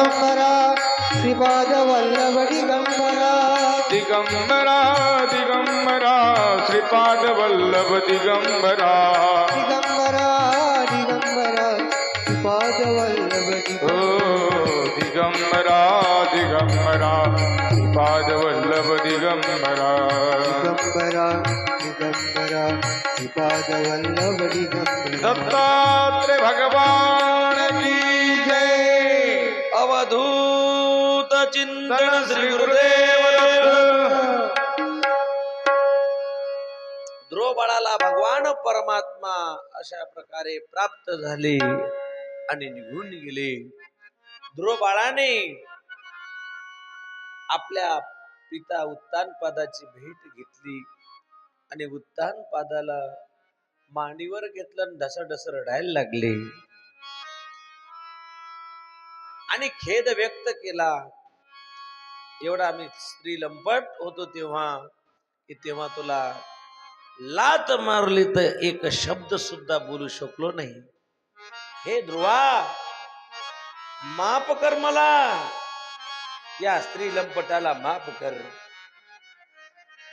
दिगंबरा श्रीपाद वल्लभ दिगंबरा दिगंबरा दिगंबरा श्रीपाद वल्लभ दिगंबरा दिगंबरा दिगंबरा श्रीपाद वल्लभ दिगंबरा दिगंबरा श्रीपाद वल्लभ दिगंबरा दिगंबरा दिगंबरा श्रीपाद वल्लभ दिगंबरा दत्तात्रेय भगवान की जय अवधूत चिंतन श्री गुरुदेव ध्रुव बाळाला भगवान परमात्मा अशा प्रकारे प्राप्त झाले आणि निघून गेले. ध्रुव बाळाने आपल्या पिता उत्तानपादाची भेट घेतली आणि उत्तानपादाला मांडीवर घेतलं आणि ढसढस रडायला लागले आणि खेद व्यक्त केला. एवढा मी स्त्री लंपट होतो तेव्हा की तेव्हा तुला लात मारली तर एक शब्द सुद्धा बोलू शकलो नाही. हे ध्रुवा माफ कर मला, या स्त्री लंपटाला माफ कर.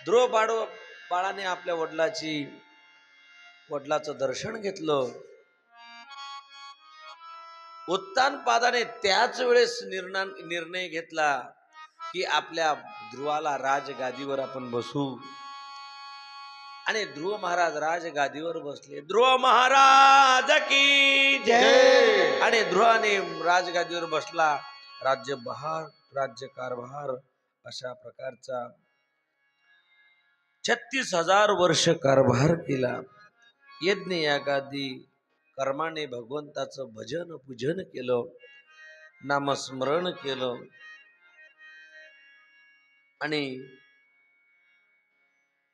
ध्रुव बाळाने आपल्या वडिलाचं दर्शन घेतलं. उत्तानपादाने त्याच वेळेस निर्णय घेतला की आपल्या ध्रुवाला राजगादीवर आपण बसू. आणि ध्रुव महाराज राजगादीवर बसले. ध्रुव महाराज की जय. आणि ध्रुवाने राजगादीवर बसला. राज्यकारभार अशा प्रकारचा 36,000 वर्ष कारभार केला. यज्ञ यागादी कर्माने भगवंताचं भजन पूजन केलं, नामस्मरण केलं आणि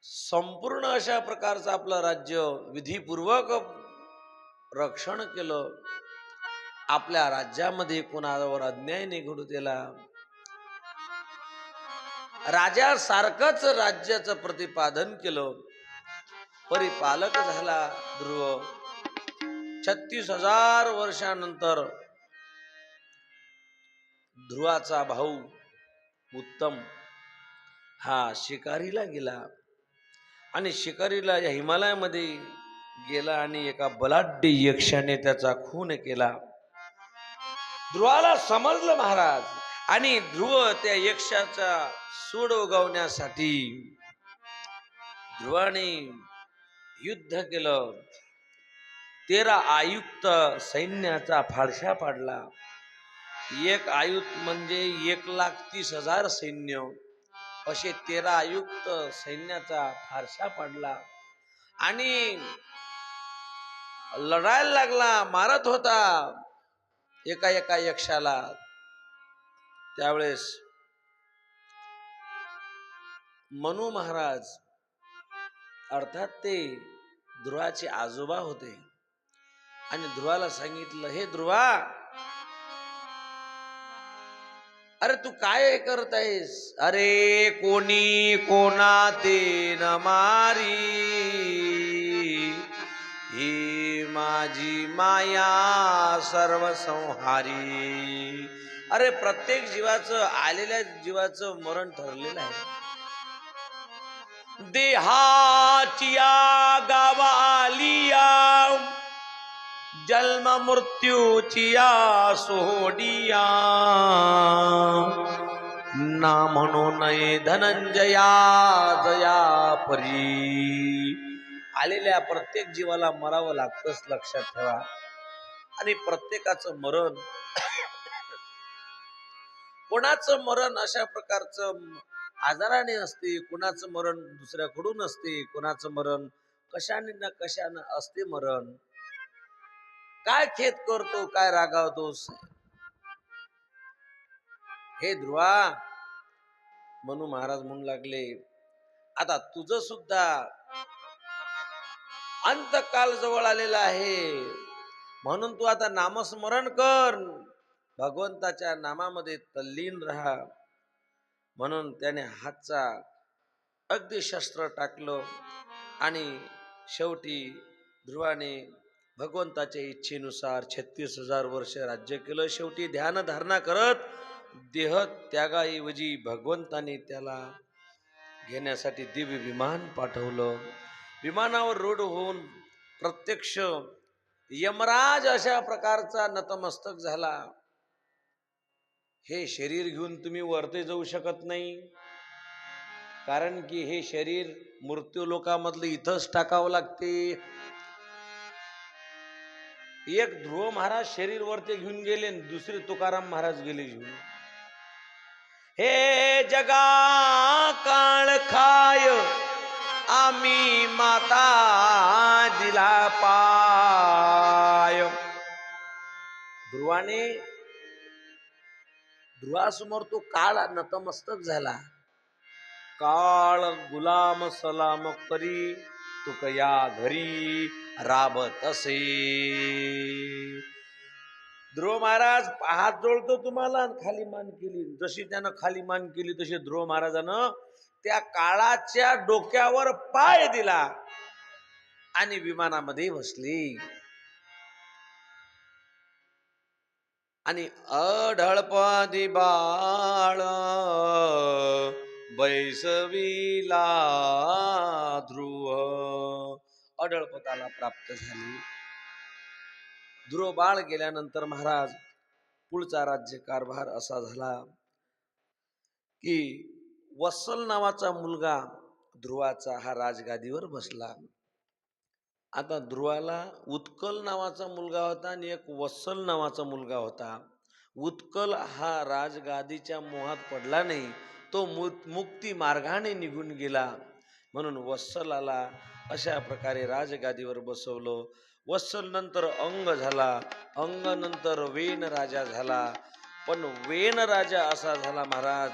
संपूर्ण अशा प्रकारचं आपलं राज्य विधीपूर्वक रक्षण केलं. आपल्या राज्यामध्ये कोणावर अन्याय नाही घडू दिला. राजासारखंच राज्याचं प्रतिपादन केलं. परिपालक झाला ध्रुव. 36,000 वर्षानंतर ध्रुवाचा भाऊ उत्तम हा शिकारीला गेला आणि शिकारीला या हिमालयामध्ये गेला आणि एका बलाढ्य यक्षाने त्याचा खून केला. ध्रुवाला समजलं महाराज, आणि ध्रुव त्या यक्षाचा सूड उगवण्यासाठी ध्रुवाने युद्ध केलं. 13 आयुक्त सैन्याचा फाडशा पाडला. एक आयुक्त म्हणजे 1,30,000 सैन्य, असे 13 आयुक्त सैन्याचा फारसा पडला आणि लढायला लागला, मारत होता एका यक्षाला. त्यावेळेस मनु महाराज अर्थात ते ध्रुवाचे आजोबा होते आणि ध्रुवाला सांगितलं, हे ध्रुवा, अरे तू काय करत आहेस? अरे कोणी कोणा ते न मारी, ही माझी माया सर्व संहारी. अरे प्रत्येक जीवाचं, आलेल्या जीवाचं मरण ठरलेलं आहे. देहाचिया गावा आलिया, जन्म मृत्यूचिया सोडिया, ना म्हणू नये धनंजया जया परी. आलेल्या प्रत्येक जीवाला मरावं लागतंच, लक्षात ठेवा. आणि प्रत्येकाचं मरण कोणाचं मरण अशा प्रकारचं आजाराने असते, कोणाचं मरण दुसऱ्याकडून असते, कोणाचं मरण कशाने ना कशाने असते मरण. काय खेद करतो, काय रागावतोस? हे ध्रुवा, म्हणून महाराज म्हणू लागले, आता तुझं सुद्धा अंतकाल जवळ आलेला आहे, म्हणून तू आता नामस्मरण कर, भगवंताच्या नामामध्ये तल्लीन राहा. म्हणून त्याने हातचा अगदी शस्त्र टाकलं आणि शेवटी ध्रुवाने भगवंताच्या इच्छेनुसार 36,000 वर्ष राज्य केलं. शेवटी ध्यान धारणा करत देह त्यागाऐवजी भगवंताने त्याला घेण्यासाठी दिव्य विमान पाठवलं. विमानावर रूढ होऊन प्रत्यक्ष यमराज अशा प्रकारचा नतमस्तक झाला. हे शरीर घेऊन तुम्ही वरती जाऊ शकत नाही, कारण की हे शरीर मृत्यू लोकामधलं इथंच टाकावं लागते. एक ध्रुव महाराज शरीर वरती घेऊन गेले, दुसरे तुकाराम महाराज गेले घेऊन. हे जगा काळ खाय आम्ही माता दिला पाय. ध्रुवासमोर तो काळ नतमस्तक झाला. काळ गुलाम सलाम करी तुक या घरी राबत असे. ध्रुव महाराज हात जोडतो तुम्हाला, खाली मान केली. जशी त्यानं खाली मान केली तशी ध्रुव महाराजानं त्या काळाच्या डोक्यावर पाय दिला आणि विमानामध्ये बसली. आणि अढळपदी बाळ बैसविला ध्रुव. अढळपदाला प्राप्त झाली. ध्रुव बाळ गेल्यानंतर महाराज पुढचा राज्य कारभार असा झाला की वत्सल नावाचा मुलगा ध्रुवाचा हा राजगादीवर बसला. आता ध्रुवाला उत्कल नावाचा मुलगा होता आणि एक वत्सल नावाचा मुलगा होता. उत्कल हा राजगादीच्या मोहात पडला नाही, तो मुक्ती मार्गाने निघून गेला. म्हणून वत्सलाला अशा प्रकारे राजगादीवर बसवलं. वत्सल नंतर अंग झाला, अंग नंतर वेन राजा झाला. पण वेन राजा असा झाला महाराज,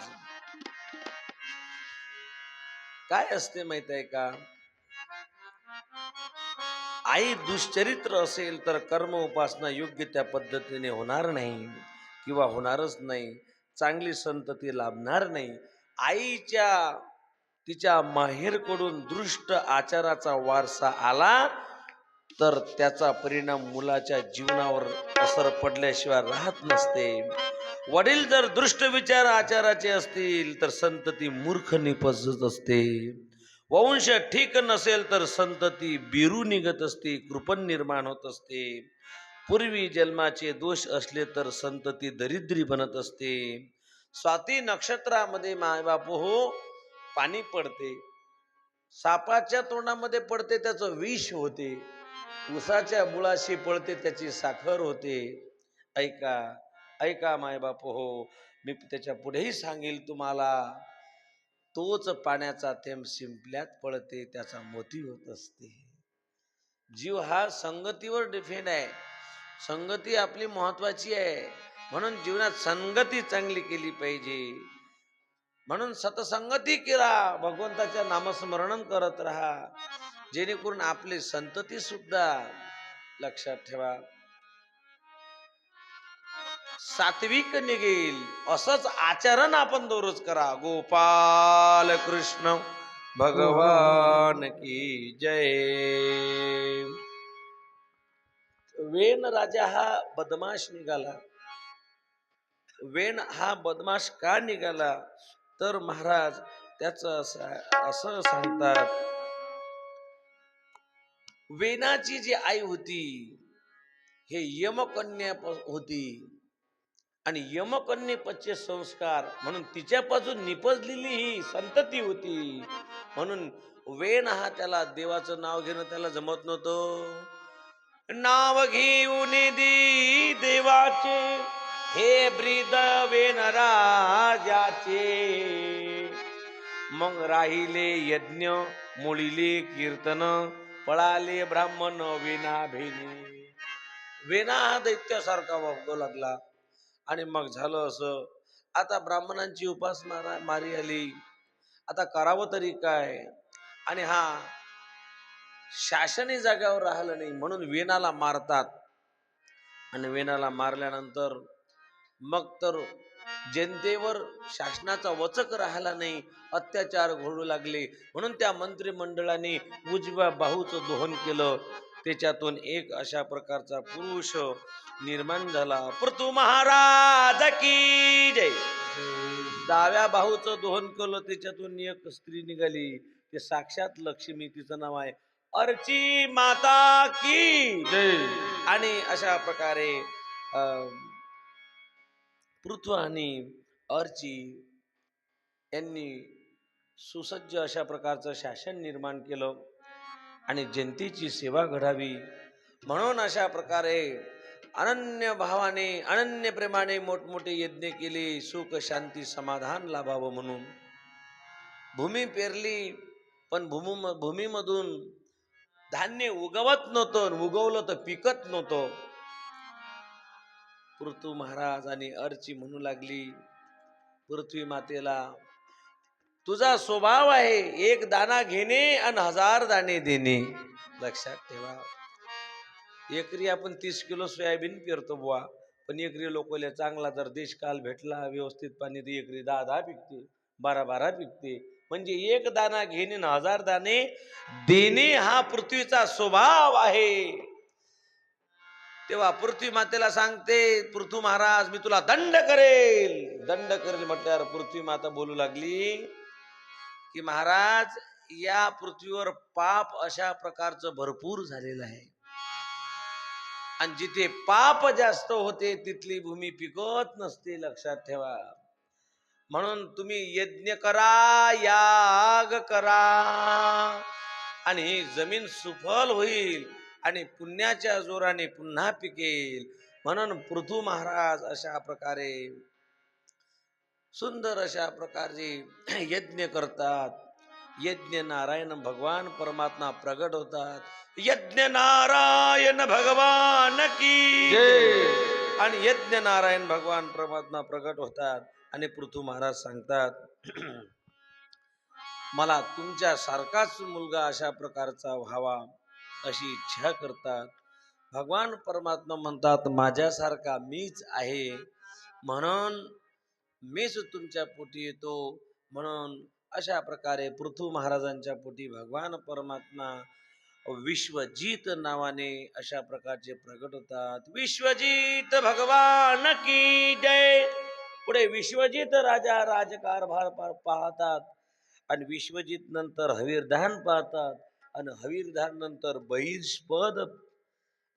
काय असते माहित आहे का, आई दुष्चरित्र असेल तर कर्म उपासना योग्य त्या पद्धतीने होणार नाही किंवा होणारच नाही, चांगली संतती लाभणार नाही. आईच्या तिच्या माहेरकडून दृष्ट आचाराचा वारसा आला तर त्याचा परिणाम मुलाच्या जीवनावर असर पडल्याशिवाय राहत नसते. वडील जर दृष्ट विचार आचाराचे असतील तर संतती मूर्ख निपजत असते. वंश ठीक नसेल तर संतती बिरू निघत असते, कृपण निर्माण होत असते. पूर्वी जन्माचे दोष असले तर संतती दरिद्री बनत असते. स्वाती नक्षत्रामध्ये मायबाप हो पाणी पडते, सापाच्या तोंडामध्ये पडते त्याचं विष होते, उसाच्या बुळाशी पडते त्याची साखर होते. ऐका ऐका मायबाप हो, मी त्याच्या पुढेही सांगेल तुम्हाला, तोच पाण्याचा थेंब शिंपल्यात पडते त्याचा मोती होत असते. जीव हा संगतीवर डिपेंड आहे. संगती आपली महत्वाची आहे. म्हणून जीवनात संगती चांगली केली पाहिजे. म्हणून सतसंगती केला, भगवंताच्या नामस्मरण करत राहा, जेणेकरून आपली संतती सुद्धा लक्षात ठेवा सात्विक निघेल. असंच आचरण आपण दररोज करा. गोपाल कृष्ण भगवान की जय. वेन राजा हा बदमाश निघाला. वेन हा बदमाश का निघाला तर महाराज त्याचं असं सांगतात, वेनाची जी आई होती हे यमकन्या होती आणि यमकन्येपचे संस्कार म्हणून तिच्यापासून निपजलेली ही संतती होती. म्हणून वेन हा त्याला देवाचं नाव घेणं त्याला जमत नव्हतं. नाव घेऊन दी देवाचे हे ब्रीद वेन राजाचे, मग राहिले यज्ञ मोळीले कीर्तन, पळाले ब्राह्मण वेना भेने. वेना हा दैत्यासारखा वागू लागला. आणि मग झालं असं, आता ब्राह्मणांची उपासना मारी आली, आता करावं तरी काय. आणि हा शासनी जाग्यावर राहिलं नाही म्हणून वेनाला मारतात. आणि वेनाला मारल्यानंतर मग तर जनतेवर शासनाचा वचक राहिला नाही, अत्याचार घडू लागले. म्हणून त्या मंत्रिमंडळाने उजव्या बाहूचं दोहन केलं त्याच्यातून एक अशा प्रकारचा पुरुष निर्माण झाला. पृथू महाराज की जय. डाव्या बाहूचं दोहन केलं, त्याच्यातून एक स्त्री निघाली, ते साक्षात लक्ष्मी, तिचं नाव आहे अर्ची माता की जय. आणि अशा प्रकारे पृथ्वी आणि अर्ची यांनी सुसज्ज अशा प्रकारचं शासन निर्माण केलं आणि जनतेची सेवा घडावी म्हणून अशा प्रकारे अनन्य भावाने अनन्य प्रेमाने मोठमोठे यज्ञ केले, सुख शांती समाधान लाभावं म्हणून. भूमी पेरली, पण भूमीमधून धान्य उगवत नव्हतं, उगवलं तर पिकत नव्हतं. पृथ्वी महाराज आणि अर्ची म्हणू लागली पृथ्वी मातेला, तुझा स्वभाव आहे एक दाना घेणे आणि 1000 दाणे देणे. लक्षात ठेवा, एकरी आपण 30 किलो सोयाबीन पेरतो बुवा, पण एकरी लोकले चांगला जर देशकाल भेटला व्यवस्थित पाणी तर एकरी 10 पिकते, 12 पिकते. म्हणजे एक दाना घेणे आणि 1000 दाणे देणे हा पृथ्वीचा स्वभाव आहे. तेव्हा पृथ्वी मातेला सांगते, पृथ्वी महाराज मी तुला दंड करेल म्हटल्यावर पृथ्वी माता बोलू लागली की महाराज या पृथ्वीवर पाप अशा प्रकारचं भरपूर झालेलं आहे आणि जिथे पाप जास्त होते तिथली भूमी पिकत नसते. लक्षात ठेवा, म्हणून तुम्ही यज्ञ करा, याग करा आणि ही जमीन सुफल होईल आणि पुण्याच्या जोराने पुन्हा पिकेल. म्हणून पृथ्वी महाराज अशा प्रकारे सुंदर अशा प्रकारचे यज्ञ करतात. यज्ञ नारायण भगवान परमात्मा प्रगट होतात. यज्ञ नारायण भगवान की जय. आणि यज्ञ नारायण भगवान परमात्मा प्रगट होतात आणि पृथ्वी महाराज सांगतात मला तुमच्या सारखाच मुलगा अशा प्रकारचा व्हावा अशी इच्छा करतात. भगवान परमात्मा म्हणतात माझ्यासारखा मीच आहे, म्हणून मीच तुमच्या पोटी येतो. म्हणून अशा प्रकारे पृथ्वी महाराजांच्या पोटी भगवान परमात्मा विश्वजित नावाने अशा प्रकारचे प्रगट होतात. विश्वजित भगवान की जय. पुढे विश्वजित राजा राजकारभार पाहतात आणि विश्वजित नंतर हवीरधान पाहतात आणि हवीरधान नंतर बहिष्पद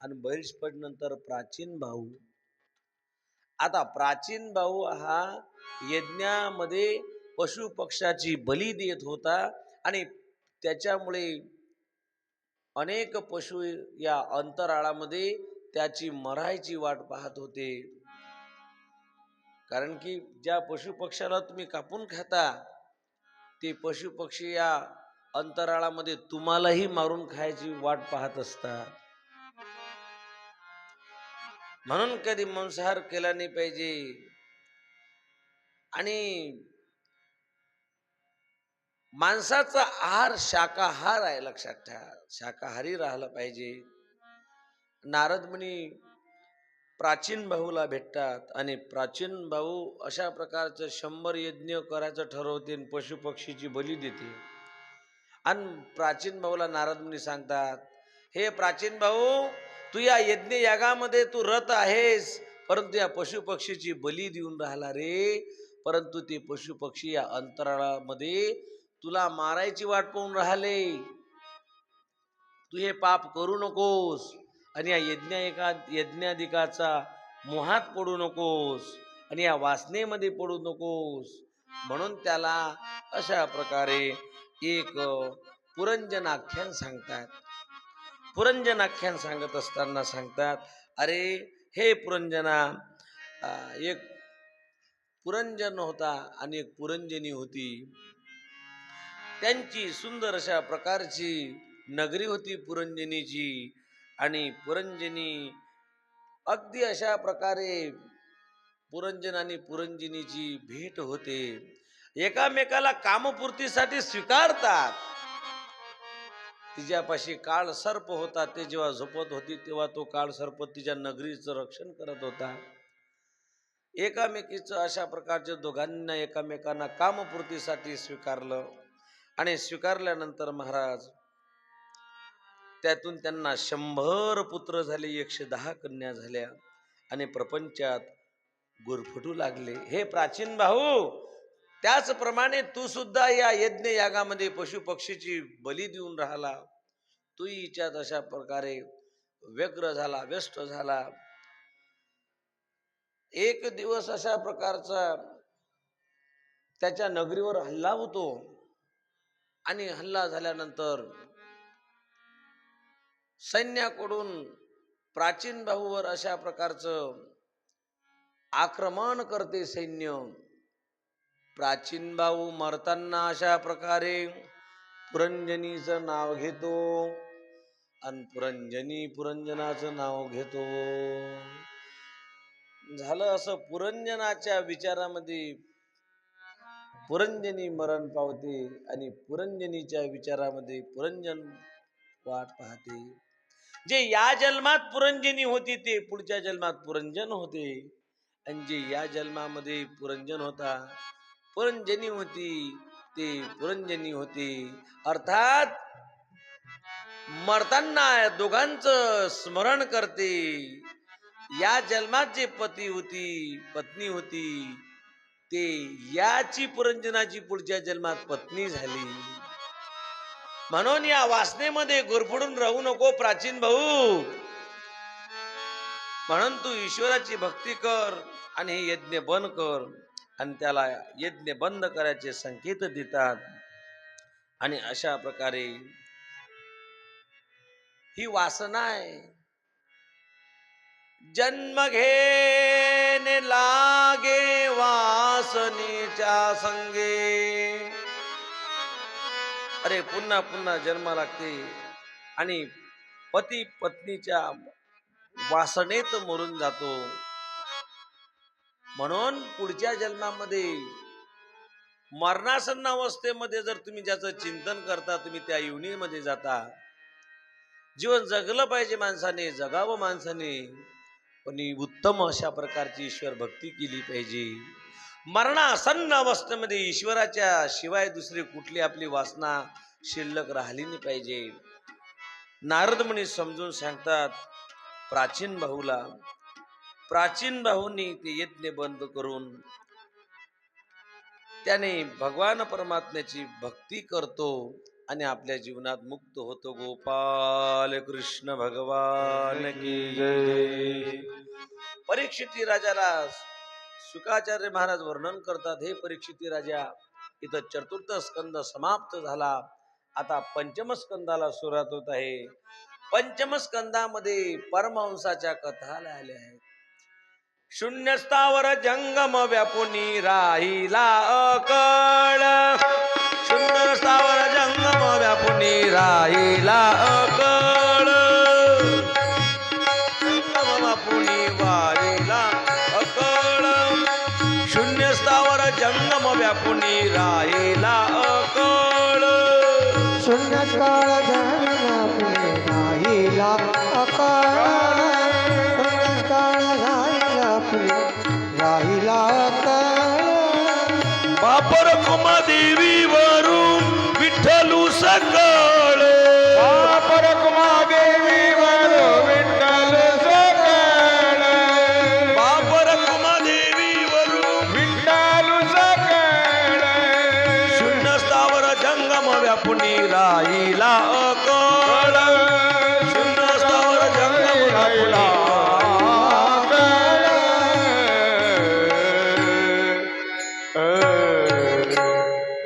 आणि बहिष्पद नंतर प्राचीन भाऊ. आता प्राचीन भाऊ हा यज्ञामध्ये पशु पक्षाची बली देत होता आणि त्याच्यामुळे अनेक पशु या अंतराळामध्ये त्याची मरायची वाट पाहत होते. कारण की ज्या पशु पक्षाला तुम्ही कापून खाता ते पशु पक्षी या अंतराळामध्ये तुम्हालाही मारून खायची वाट पाहत असतात. म्हणून कधी मांसाहार केला नाही पाहिजे आणि माणसाचा आहार शाकाहार आहे. लक्षात ठेवा, शाकाहारी राहिला पाहिजे. नारद मुनी प्राचीन भाऊला भेटतात आणि प्राचीन भाऊ अशा प्रकारचं 100 यज्ञ करायचं ठरवते आणि पशु पक्षीची बली देते. आणि प्राचीन भाऊला नारद मुनी सांगतात हे प्राचीन भाऊ, तू या यज्ञ यागामध्ये तू रत आहेस, परंतु या पशु पक्षीची बली देऊन राहिला रे. परंतु ते पशु पक्षी या अंतराळामध्ये तुला मारायची वाट पाहून राहिले. तू हे पाप करू नकोस आणि या यज्ञाधिकाचा मोहात पडू नकोस आणि या वासनेमध्ये पडू नकोस. म्हणून त्याला अशा प्रकारे एक पुरंजनाख्यान सांगतात. पुरंजनाख्यान सांगत असताना सांगतात अरे हे पुरंजना, एक पुरंजन होता आणि एक पुरंजनी होती. त्यांची सुंदर अशा प्रकारची नगरी होती पुरंजनीची आणि पुरंजनी अगदी अशा प्रकारे पुरंजन आणि पुरंजनीची भेट होते. एकामेकाला कामपूर्तीसाठी स्वीकारतात. तिच्यापाशी काळ सर्प होता. ते जेव्हा झोपत होती तेव्हा तो काळ सर्प तिच्या नगरीचं रक्षण करत होता. एकामेकीचं अशा प्रकारच्या दोघांना एकामेकांना कामपूर्तीसाठी स्वीकारलं आणि स्वीकारल्यानंतर महाराज त्यातून त्यांना 100 पुत्र झाले, 110 कन्या झाल्या आणि प्रपंचात गुरफटू लागले. हे प्राचीन भाऊ, त्याचप्रमाणे तू सुद्धा या यज्ञ यागामध्ये पशु पक्षीची बली देऊन राहिला. तू हिच्यात अशा प्रकारे व्यग्र झाला, व्यस्त झाला. एक दिवस अशा प्रकारचा त्याच्या नगरीवर हल्ला होतो आणि हल्ला झाल्यानंतर सैन्याकडून प्राचीन भाऊवर अशा प्रकारचं आक्रमण करते सैन्य. प्राचीन भाऊ मरताना अशा प्रकारे पुरंजनीचं नाव घेतो आणि पुरंजनी पुरंजनाचं नाव घेतो. झालं असं, पुरंजनाच्या विचारामध्ये पुरंजनी मरण पावते आणि पुरंजनीच्या विचारामध्ये पुरंजन वाट पाहते. जे या जन्मात पुरंजनी होती ते पुढच्या जन्मात पुरंजन होते, आणि जे या जन्मामध्ये पुरंजन होता, पुरंजनी होती, ते पुरंजनी होती. अर्थात मरताना दोघांचं स्मरण करते. या जन्मात जे पती होती, पत्नी होती, ते याची पुरंजनाची पुढच्या जन्मात पत्नी झाली. म्हणून या वासनेमध्ये गुरफडून राहू नको प्राचीन भाऊ. म्हणून तू ईश्वराची भक्ती कर आणि हे यज्ञ बंद कर. आणि त्याला यज्ञ बंद करायचे संकेत देतात. आणि अशा प्रकारे ही वासना आहे. जन्म घेने लागे वासनेच्या संगे. अरे पुन्हा पुन्हा जन्म लागते आणि पती पत्नीच्या वासनेत मरून जातो. म्हणून पुढच्या जन्मामध्ये मरणासन्न अवस्थेमध्ये जर तुम्ही ज्याचं चिंतन करता, तुम्ही त्या योनीमध्ये जाता. जीवन जगलं पाहिजे माणसाने, जगावं माणसाने, पण उत्तम अशा प्रकारची ईश्वर भक्ती केली पाहिजे. मरणासन्न अवस्थेमध्ये ईश्वराच्या शिवाय दुसरी कुठली आपली वासना शिल्लक राहिली नाही पाहिजे. नारद मुनी समजून सांगतात प्राचीन भाऊला. प्राचीन भाऊंनी ते यज्ञ बंद करून त्याने भगवान परमात्म्याची भक्ती करतो आणि आपल्या जीवनात मुक्त होतो. गोपाल कृष्ण भगवान की जय. परीक्षिती राजाला शुकाचार्य महाराज वर्णन करतात. हे परीक्षिती राजा, इथं चतुर्थ स्कंद समाप्त झाला. आता पंचम स्कंदाला सुरुवात होत आहे. पंचम स्कंदामध्ये परमहंसाच्या कथा आल्या आहेत. शून्य स्थावर जंगम व्यापुनी राहिला अकळ. शून्य स्थावर जंगम व्यापुनी राहिला अकळ. जंगम व्यापुनी वाहिला अकळ. शून्य स्थावर जंगम व्यापुनी राहिला अकळ. शून्य काळ झाला राहिला अकाळ. शून्य काळ राहिला अकाळ. बापर कुमादेवी वरून विठ्ठलू सकळ. बापर कुमादेवी वर विठ्ठल सकळ. बापर कुमादेवी वरून विठ्ठल सकळ. शून्य स्थावर जंगम व्यापुनी राहिला अकळ. शून्य स्थावर जंगम व्यापुनी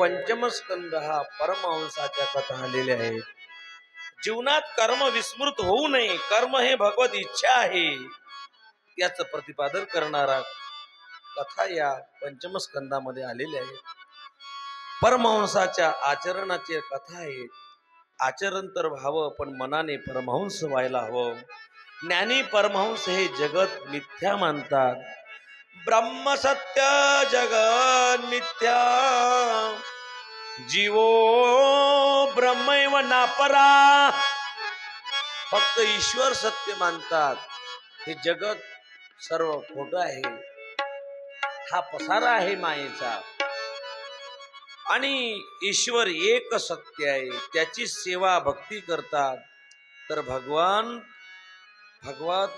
पंचम स्कंद हा परमहंसाच्या कथा आलेल्या आहेत. जीवनात कर्म विस्मृत होऊ नये, कर्म हे भगवत इच्छा आहे, याचं प्रतिपादन करणारा कथा या पंचम स्कंदामध्ये आलेल्या आहेत. परमहंसाच्या आचरणाची कथा आहे. आचरण तर व्हावं, पण मनाने परमहंस व्हायला हवं. ज्ञानी परमहंस हे जगत मिथ्या मानतात. ब्रह्म सत्य जगत मिथ्या. जीवो ब्रह्मैव नापरा. फक्त ईश्वर सत्य मानतात. हे जगत सर्व खोटं आहे. हा पसारा आहे मायेचा. आणि ईश्वर एक सत्य आहे. त्याची सेवा भक्ती करतात. तर भगवत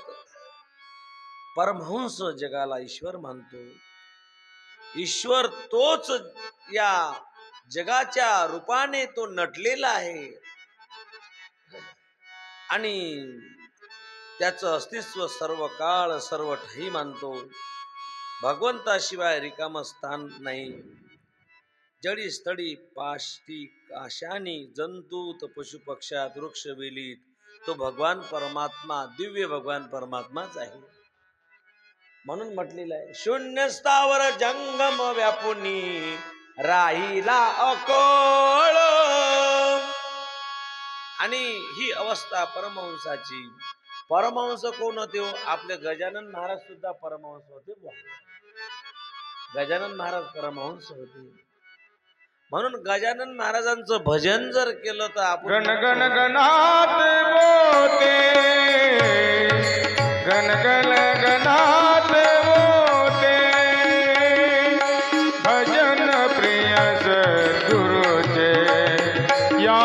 परमहंस जगाला ईश्वर मानतो. ईश्वर तोच या जगाच्या रूपाने तो नटलेला आहे आणि त्याचं अस्तित्व सर्व काळ सर्व ठाई मानतो. भगवंताशिवाय रिकाम स्थान नाही. जडी स्थळी पाष्टी काशानी जंतूत पशुपक्षात वृक्ष वेलीत तो भगवान परमात्मा दिव्य भगवान परमात्माच आहे. म्हणून म्हटलेलं आहे शून्य स्थावर जंगम व्यापुनी राहिला अकोळ. आणि ही अवस्था परमहंसाची. परमहंस कोण होते? आपले गजानन महाराज सुद्धा परमहंस होते. गजानन महाराज परमहंस होते. म्हणून गजानन महाराजांचं भजन जर केलं तर आपण गण गण गणात मोते, गण गण गणात मोते, भजन प्रिय सद्गुरुचे या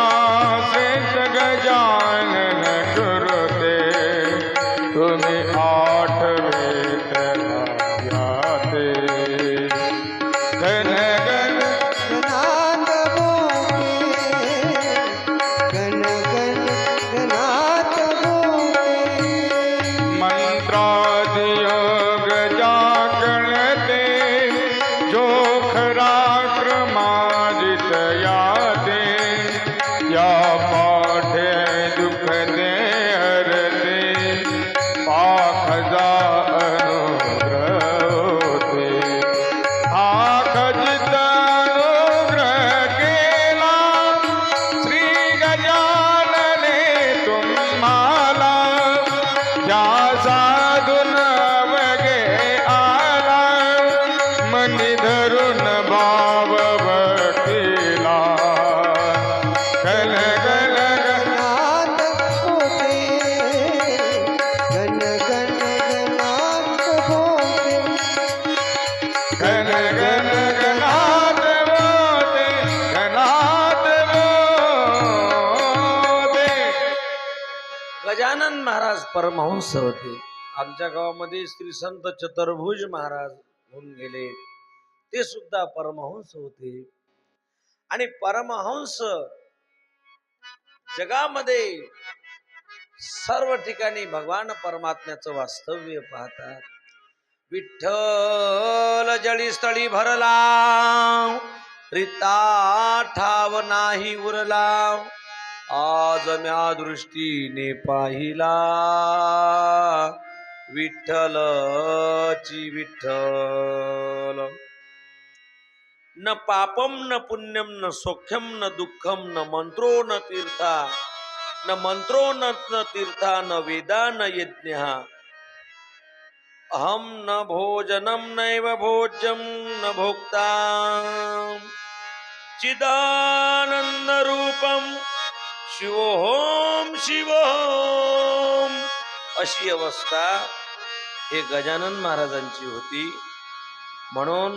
श्रेष्ठ गजानन गुरुते. तुम्ही आठवेत याते गण गण गणात मोठे, गण गण गणात मोठे. मंत्रादियोग जागणते जो खरा क्रमाजित याते. या पाठे दुःख दे हरते पाखजा अनुग्रह होते. हा खजित अनुग्रह केला श्री गजानने तुम्हाला. या साधून वगे आला मनी धरून भाव भक्तीला. गण गण गणात मोठे, गण गण गणात मोठे. गण गण गणात मोते, गणात मोते. गजानन महाराज परमहंस होते. आमच्या गावामध्ये श्री संत चतुर्भुज महाराज होऊन गेले, ते सुद्धा परमहंस होते. आणि परमहंस जगामध्ये सर्व ठिकाणी भगवान परमात्म्याचं वास्तव्य पाहतात. विठ्ठल जळी स्थळी भरला रिता ठाव नाही उरला. आज म्या दृष्टीने पाहिला विठ्ठलची विठ्ठल. न पापम न पुण्यम न सौख्यम न दुःखम न मंत्रो न तीर्था न मंत्रो न तीर्था न वेदा न यज्ञ. अहम न भोजनम नैव भोज्यम न भोक्ता चिदानंद रूपम शिवोहम शिवोहम. अशी अवस्था हे गजानन महाराजांची होती. म्हणून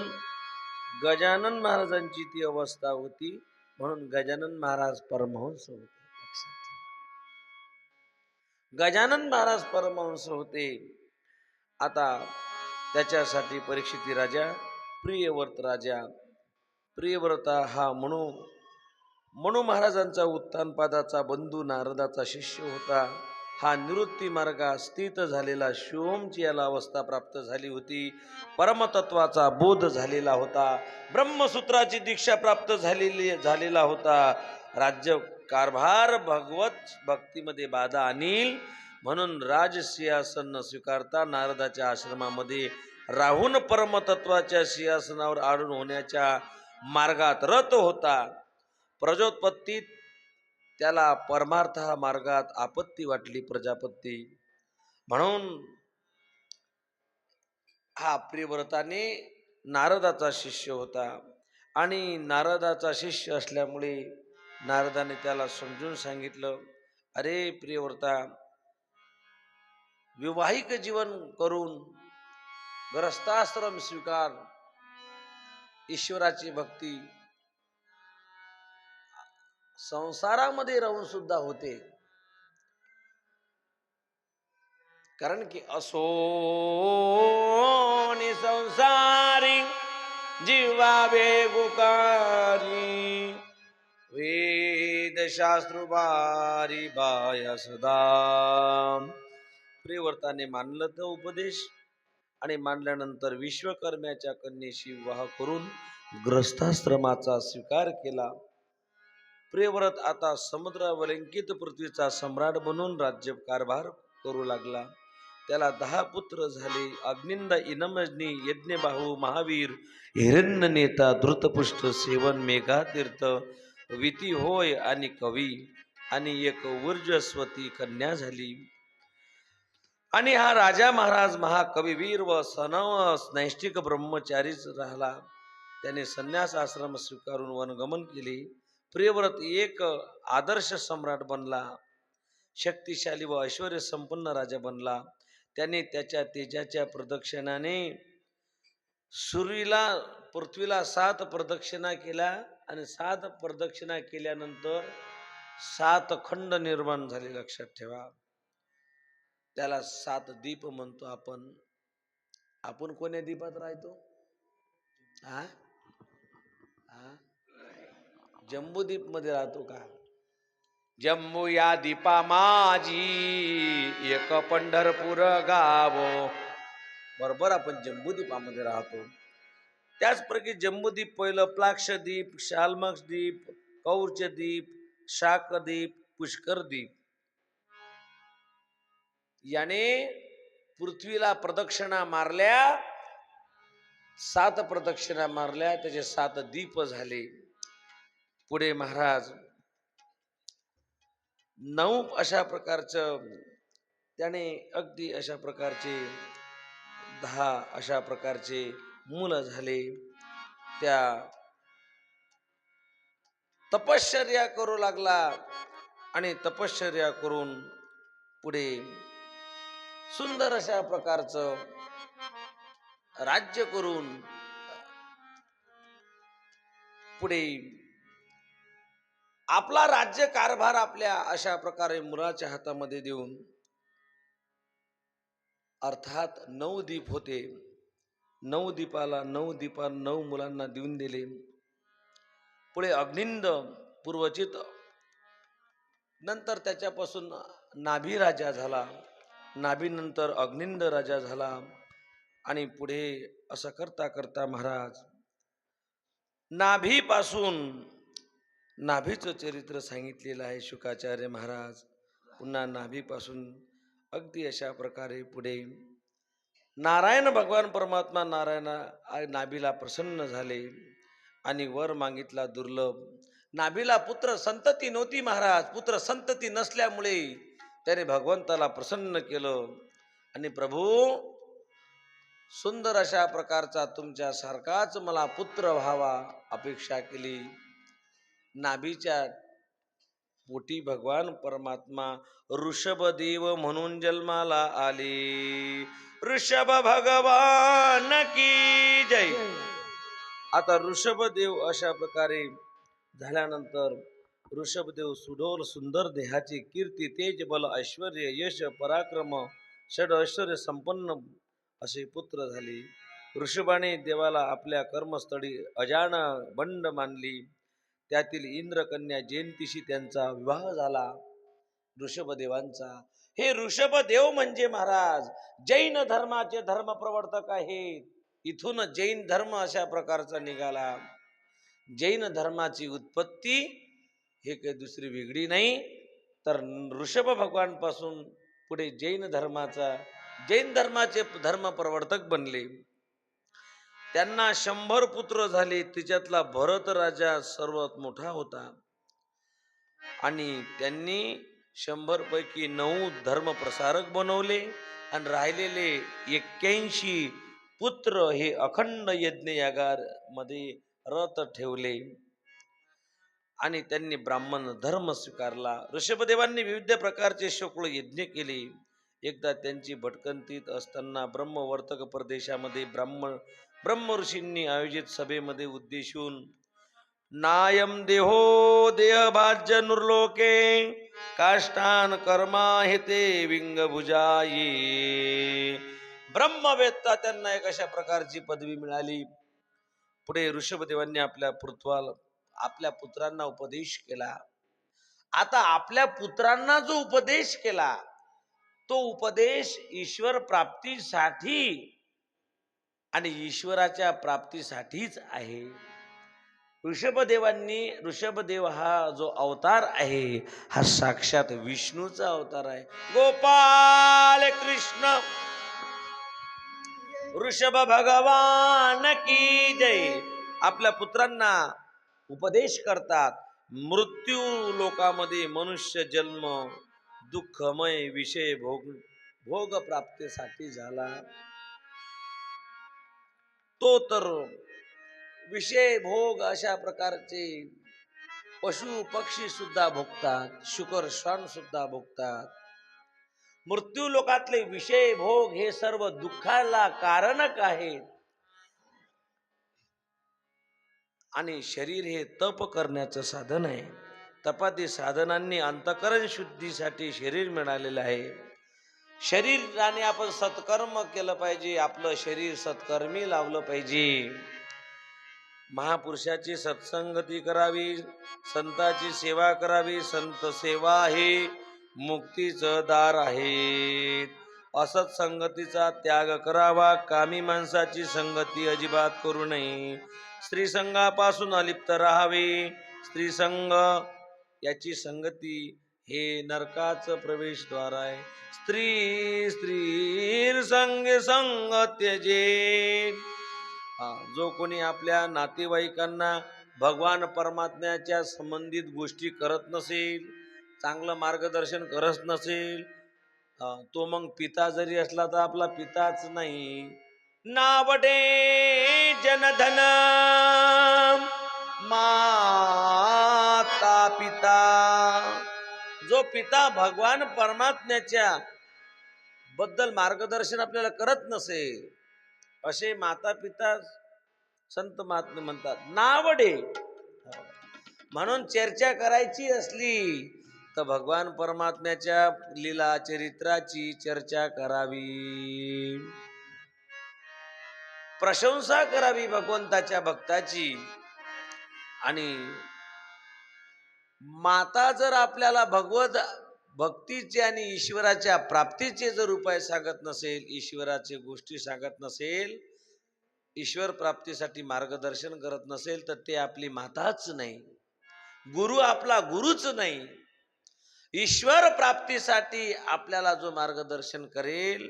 गजानन महाराजांची ती अवस्था होती. म्हणून गजानन महाराज परमहंस होते. लक्षात ठेवा. गजानन महाराज परमहंस होते. आता त्याच्यासाठी परीक्षिती राजा, प्रियव्रत राजा, प्रियव्रता हा मनु महाराजांचा उत्तानपादाचा बंधू, नारदाचा शिष्य होता. हा निवृत्ती मार्गात स्थित झालेला शिवमची याला अवस्था प्राप्त झाली होती. परमतत्वाचा बोध झालेला होता. ब्रह्मसूत्राची दीक्षा प्राप्त झालेला होता. राज्य कारभार भगवत भक्तीमध्ये बाधा आणील म्हणून राजसिंहासन न स्वीकारता नारदाच्या आश्रमामध्ये राहून परमतत्वाच्या सिंहासनावर आरूढ होण्याच्या मार्गात रत होता. प्रजोत्पत्तीत त्याला परमार्थ मार्गात आपत्ती वाटली, प्रजापत्ती. म्हणून हा प्रियव्रताने नारदाचा शिष्य होता. आणि नारदाचा शिष्य असल्यामुळे नारदाने त्याला समजून सांगितलं, अरे प्रियव्रता, विवाहिक जीवन करून गृहस्थाश्रम स्वीकार, ईश्वराची भक्ती संसारामध्ये राहून सुद्धा होते. कारण की असो संसारी जीवा वेगुकारी वेद शास्त्र बारी बाया सदा प्रियव्रताने मानलं तर उपदेश आणि मानल्यानंतर विश्वकर्म्याच्या कन्येशी विवाह करून ग्रस्थाश्रमाचा स्वीकार केला. प्रियव्रत आता समुद्रावलंकित पृथ्वीचा सम्राट बनून राज्यकारभार करू लागला. त्याला 10 पुत्र झाले. अग्निंद, इनमजनी, यज्ञबाहू, महावीर, हिरण्यनेता, धृतपुष्ट, सेवन, मेघातीर्थ, विती होय आणि कवी आणि एक ऊर्जस्वती कन्या झाली. आणि हा राजा महाराज महाकविवीर व नैष्ठिक ब्रह्मचारीच राहिला. त्याने संन्यास आश्रम स्वीकारून वनगमन केले. प्रियव्रत एक आदर्श सम्राट बनला. शक्तिशाली व ऐश्वर्य संपन्न राजा बनला. त्याने त्याच्या तेजाच्या प्रदक्षिणाने पृथ्वीला 7 प्रदक्षिणा केल्या आणि 7 प्रदक्षिणा केल्यानंतर 7 खंड निर्माण झाले. लक्षात ठेवा. त्याला 7 दीप म्हणतो आपण. आपण कोण्या दीपात राहतो? जम्बूद्वीप मध्ये राहतो का? जम्बू या दीपा माझी एक पंढरपूर गाव. बरोबर, आपण जम्बूद्वीपामध्ये राहतो. त्याचप्रकारे जम्बूद्वीप पहिलं प्लाक्षद्वीप, शाल्मक्सद्वीप, कौर्चद्वीप, शाकद्वीप, पुष्करद्वीप याने पृथ्वीला प्रदक्षिणा मारल्या. 7 प्रदक्षिणा मारल्या, त्याचे 7 दीप झाले. पुढे महाराज 9 अशा प्रकारचं त्याने अगदी अशा प्रकारचे 10 अशा प्रकारचे मुलं झाले. त्या तपश्चर्या करू लागला आणि तपश्चर्या करून पुढे सुंदर अशा प्रकारचं राज्य करून पुढे आपला राज्य कारभार आपल्या अशा प्रकारे मुलाच्या हातामध्ये देऊन, अर्थात 9 दीप होते. 9 दीपाला 9 मुलांना देऊन दिले. पुढे अग्निंद पूर्वचित, नंतर त्याच्यापासून नाभी राजा झाला. नाभीनंतर अग्निंद राजा झाला. आणि पुढे असं करता करता महाराज नाभीपासून, नाभीचं चरित्र सांगितलेलं आहे शुकाचार्य महाराज. पुन्हा नाभीपासून अगदी अशा प्रकारे पुढे नारायण भगवान परमात्मा नाभीला प्रसन्न झाले आणि वर मागितला दुर्लभ. नाभीला पुत्र संतती नव्हती महाराज. पुत्र संतती नसल्यामुळे त्याने भगवंताला प्रसन्न केलं आणि प्रभू सुंदर अशा प्रकारचा तुमच्या सारखाच मला पुत्र व्हावा अपेक्षा केली. नाभीच्या पोटी भगवान परमात्मा ऋषभदेव म्हणून जन्माला आले. ऋषभ भगवान की जय. आता ऋषभदेव अशा प्रकारे झाल्यानंतर ऋषभदेव सुंदर देहाची कीर्ती, तेज, बल, ऐश्वर्य, यश, पराक्रम, षड ऐश्वर्य संपन्न असे पुत्र झाले. ऋषभाने देवाला आपल्या कर्मस्थळी अजान बंड मानली. त्यातील इंद्रकन्या जयंतीशी त्यांचा विवाह झाला ऋषभदेवांचा. हे ऋषभदेव म्हणजे महाराज जैन धर्माचे धर्म प्रवर्तक आहेत. इथून जैन धर्म अशा प्रकारचा निघाला. जैन धर्माची उत्पत्ती हे काही दुसरी वेगळी नाही तर ऋषभ भगवान पासून पुढे जैन धर्माचे धर्म प्रवर्तक बनले. त्यांना 100 पुत्र झाले. तिच्यातला भरत राजा सर्वात मोठा होता आणि त्यांनी 100 पैकी 9 धर्म प्रसारक बनवले आणि राहिलेले 81 पुत्र हे अखंड यज्ञ यागामध्ये रत ठेवले आणि त्यांनी ब्राह्मण धर्म स्वीकारला. ऋषभदेवांनी विविध प्रकारचे शुक्ल यज्ञ केले. एकदा त्यांची भटकंतीत असताना ब्रह्मवर्तक प्रदेशामध्ये ब्रह्म ऋषींनी आयोजित सभेमध्ये उद्देशून नायम देहो देहभाज्य नुर्लोके काष्टान कर्मा हेते विंगभुजाई. ब्रह्मवेत्ता त्यांना एक अशा प्रकारची पदवी मिळाली. पुढे ऋषभदेवांनी आपल्या पुत्रांना उपदेश केला. आता आपल्या पुत्रांना जो उपदेश केला तो उपदेश ईश्वर प्राप्तीसाठी आणि ईश्वराच्या प्राप्तीसाठीच आहे. ऋषभदेव हा जो अवतार आहे हा साक्षात विष्णूचा अवतार आहे. गोपाल कृष्ण ऋषभ भगवान की जय. आपल्या पुत्रांना उपदेश करतात. मृत्यू लोकामध्ये मनुष्य जन्म दुःखमय विषय भोग प्राप्तीसाठी झाला. तो तर विषय भोग अशा प्रकारचे पशु पक्षी सुद्धा भोगतात, शुकर श्वान सुद्धा भोगतात. मृत्यू लोकातले विषय भोग हे सर्व दुःखाला कारणक आहेत. आणि शरीर हे तप करण्याचं साधन आहे. तपादी साधनांनी अंतकरण शुद्धीसाठी शरीर मिळालेलं आहे. शरीराने आपण सत्कर्म केलं पाहिजे. आपलं शरीर सत्कर्मी लावलं पाहिजे. महापुरुषाची सत्संगती करावी, संताची सेवा करावी. संत सेवा हे मुक्तीचं दार आहे. असत संगतीचा त्याग करावा. कामी माणसाची संगती अजिबात करू नये. स्त्री संघापासून अलिप्त राहावे. स्त्री संघ याची संगती हे नरकाचं प्रवेशद्वार आहे. स्त्री संग संग त्यजे. जो कोणी आपल्या नातेवाईकांना भगवान परमात्म्याच्या संबंधित गोष्टी करत नसेल, चांगलं मार्गदर्शन करत नसेल, तो मग पिता जरी असला तर आपला पिताच नाही. नावडे जनधन माता पिता. जो पिता भगवान परमात्म्याच्या बद्दल मार्गदर्शन आपल्याला करत नसेल असे माता पिता संत महात्मे म्हणतात. नावडे म्हणून चर्चा करायची असली तर भगवान परमात्म्याच्या लीला चरित्राची चर्चा करावी. प्रशंसा करावी भगवंताच्या भक्ताची. आणि माता जर आपल्याला भगवत भक्तीचे आणि ईश्वराच्या प्राप्तीचे जर उपाय सांगत नसेल, ईश्वराचे गोष्टी सांगत नसेल, ईश्वर प्राप्तीसाठी मार्गदर्शन करत नसेल तर ते आपली माताच नाही, गुरु आपला गुरुच नाही. ईश्वर प्राप्तीसाठी आपल्याला जो मार्गदर्शन करेल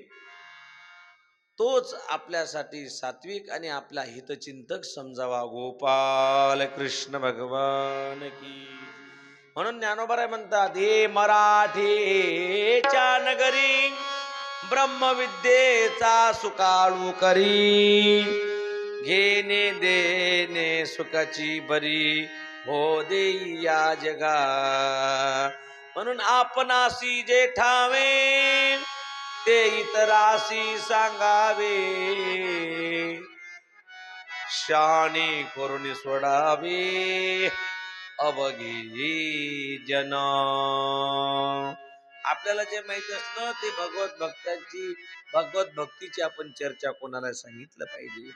तोच आपल्यासाठी सात्विक आणि आपला हितचिंतक समजावा. गोपाल कृष्ण भगवान की. म्हणून ज्ञानोबराय म्हणतात, हे मराठीच्या नगरी ब्रह्मविद्येचा सुकाळू करी. घेणे देणे सुखाची बरी हो देई या जगा. म्हणून आपणासी जे ठावे ते इतरासी सांगावे. शाणी करुणी सोडावे अवघी जन. आपल्याला जे माहिती असलं ते भगवत भक्तीची आपण चर्चा कोणाला सांगितलं पाहिजे.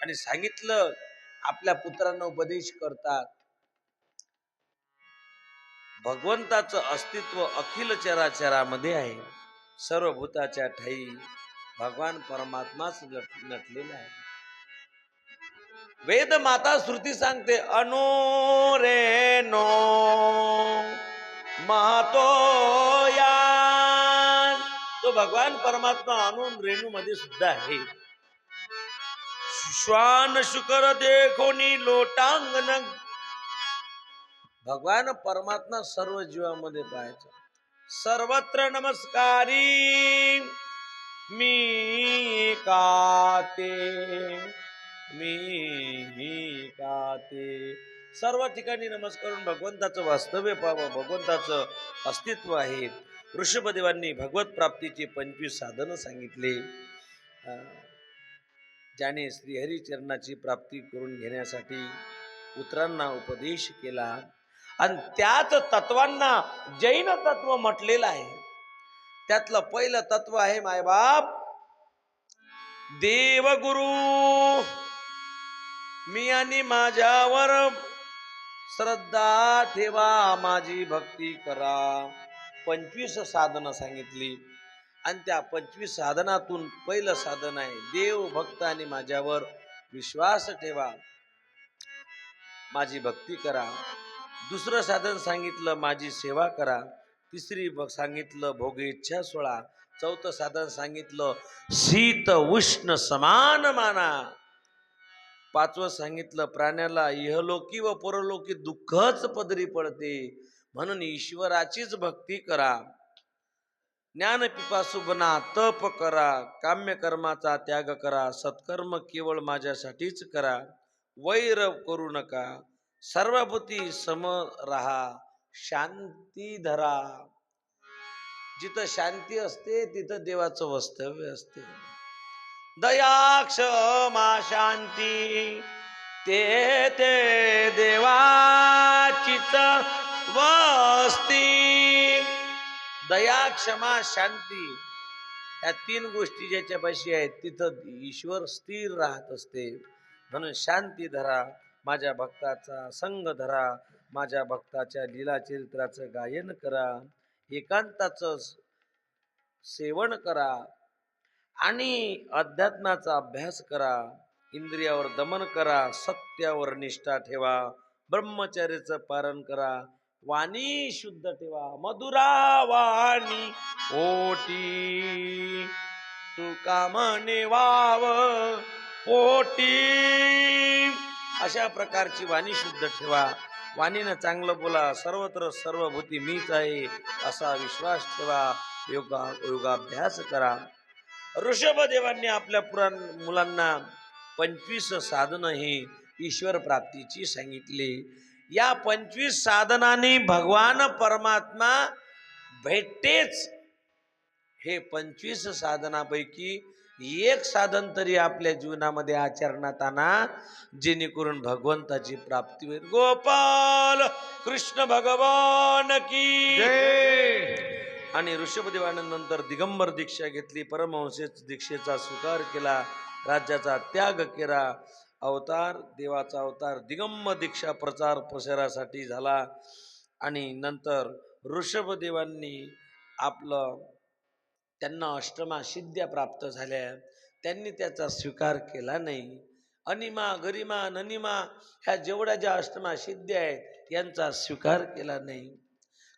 आणि सांगितलं, आपल्या पुत्रांना उपदेश करतात. भगवंताचं अस्तित्व अखिल चराचरामध्ये आहे. सर्व भूताच्या ठाई भगवान परमात्माच नटलेला आहे. वेद माता श्रुती सांगते, अनु रे नो महतो यान. तो भगवान परमात्मा अनु रेणू मध्ये सुद्धा आहे. श्वान शुकर देखोनी लोटांगण. भगवान परमात्मा सर्व जीवामध्ये पाहायचा. सर्वत्र नमस्कारी मी काते. सर्व ठिकाणी नमस्कारून भगवंताचं वास्तव्य पाहावं, भगवंताचं अस्तित्व आहे. ऋषभदेवांनी भगवत प्राप्तीची 25 साधनं सांगितले. त्याने श्रीहरिचरणाची प्राप्ती करून घेण्यासाठी पुत्रांना उपदेश केला आणि त्याच तत्वांना जैन तत्व म्हटलेलं आहे. त्यातलं पहिलं तत्व आहे मायबाप देवगुरु. मी आणि माझ्यावर श्रद्धा ठेवा, माझी भक्ती करा. 25 साधनं सांगितली आणि त्या 25 साधनातून पहिलं साधन आहे देव भक्त आणि माझ्यावर विश्वास ठेवा, माझी भक्ती करा. दुसरं साधन सांगितलं माझी सेवा करा. तिसरी सांगितलं भोग इच्छा सोळा. चौथं साधन सांगितलं शीत उष्ण समान माना. पाचवं सांगितलं प्राण्याला इहलोकी व परलोकी दुःखच पदरी पडते, म्हणून ईश्वराचीच भक्ती करा. ज्ञान पिपासू बना, तप करा, काम्य कर्माचा त्याग करा, सत्कर्म केवळ माझ्यासाठीच करा, वैर करू नका, सर्वभूती सम रहा, शांती धरा. जिथं शांती असते तिथं देवाचं वास्तव्य असते. दया क्षमा शांती ते ते देवाचीच वस्ती. दया क्षमा शांती या तीन गोष्टी ज्याच्यापाशी आहेत तिथं ईश्वर स्थिर राहत असते. म्हणून शांती धरा, माझ्या भक्ताचा संग धरा, माझ्या भक्ताच्या लीला चरित्राचं गायन करा, एकांताचं सेवन करा आणि अध्यात्माचा अभ्यास करा. इंद्रियावर दमन करा, सत्यावर निष्ठा ठेवा, ब्रह्मचर्याचं पालन करा, वाणी शुद्ध ठेवा. मधुरा वाणी ओटी तुका म्हणे वाव पोटी. अशा प्रकारची वाणी शुद्ध ठेवा. वाणीनं चांगलं बोला. सर्वत्र सर्वभूती मीच आहे असा विश्वास ठेवा. योगाभ्यास करा. ऋषभदेवांनी आपल्या मुलांना 25 साधनं ही ईश्वर प्राप्तीची सांगितली. या 25 साधनांनी भगवान परमात्मा भेटतेच. हे 25 साधनापैकी एक साधन तरी आपल्या जीवनामध्ये आचरणात आणा, जेणेकरून भगवंताची प्राप्ती होईल. गोपाल कृष्ण भगवान की जय. आणि ऋषभदेवानंतर दिगंबर दीक्षा घेतली. परमहंसेच दीक्षेचा स्वीकार केला. राज्याचा त्याग केला. अवतार देवाचा अवतार दिगंबर दीक्षा प्रचार प्रसारासाठी झाला. आणि नंतर ऋषभदेवांनी त्यांना अष्टमा सिद्ध्या प्राप्त झाल्या. त्यांनी त्याचा स्वीकार केला नाही. अनिमा गरिमा ननिमा ह्या जेवढ्या ज्या अष्टमा सिद्ध्या आहेत यांचा स्वीकार केला नाही.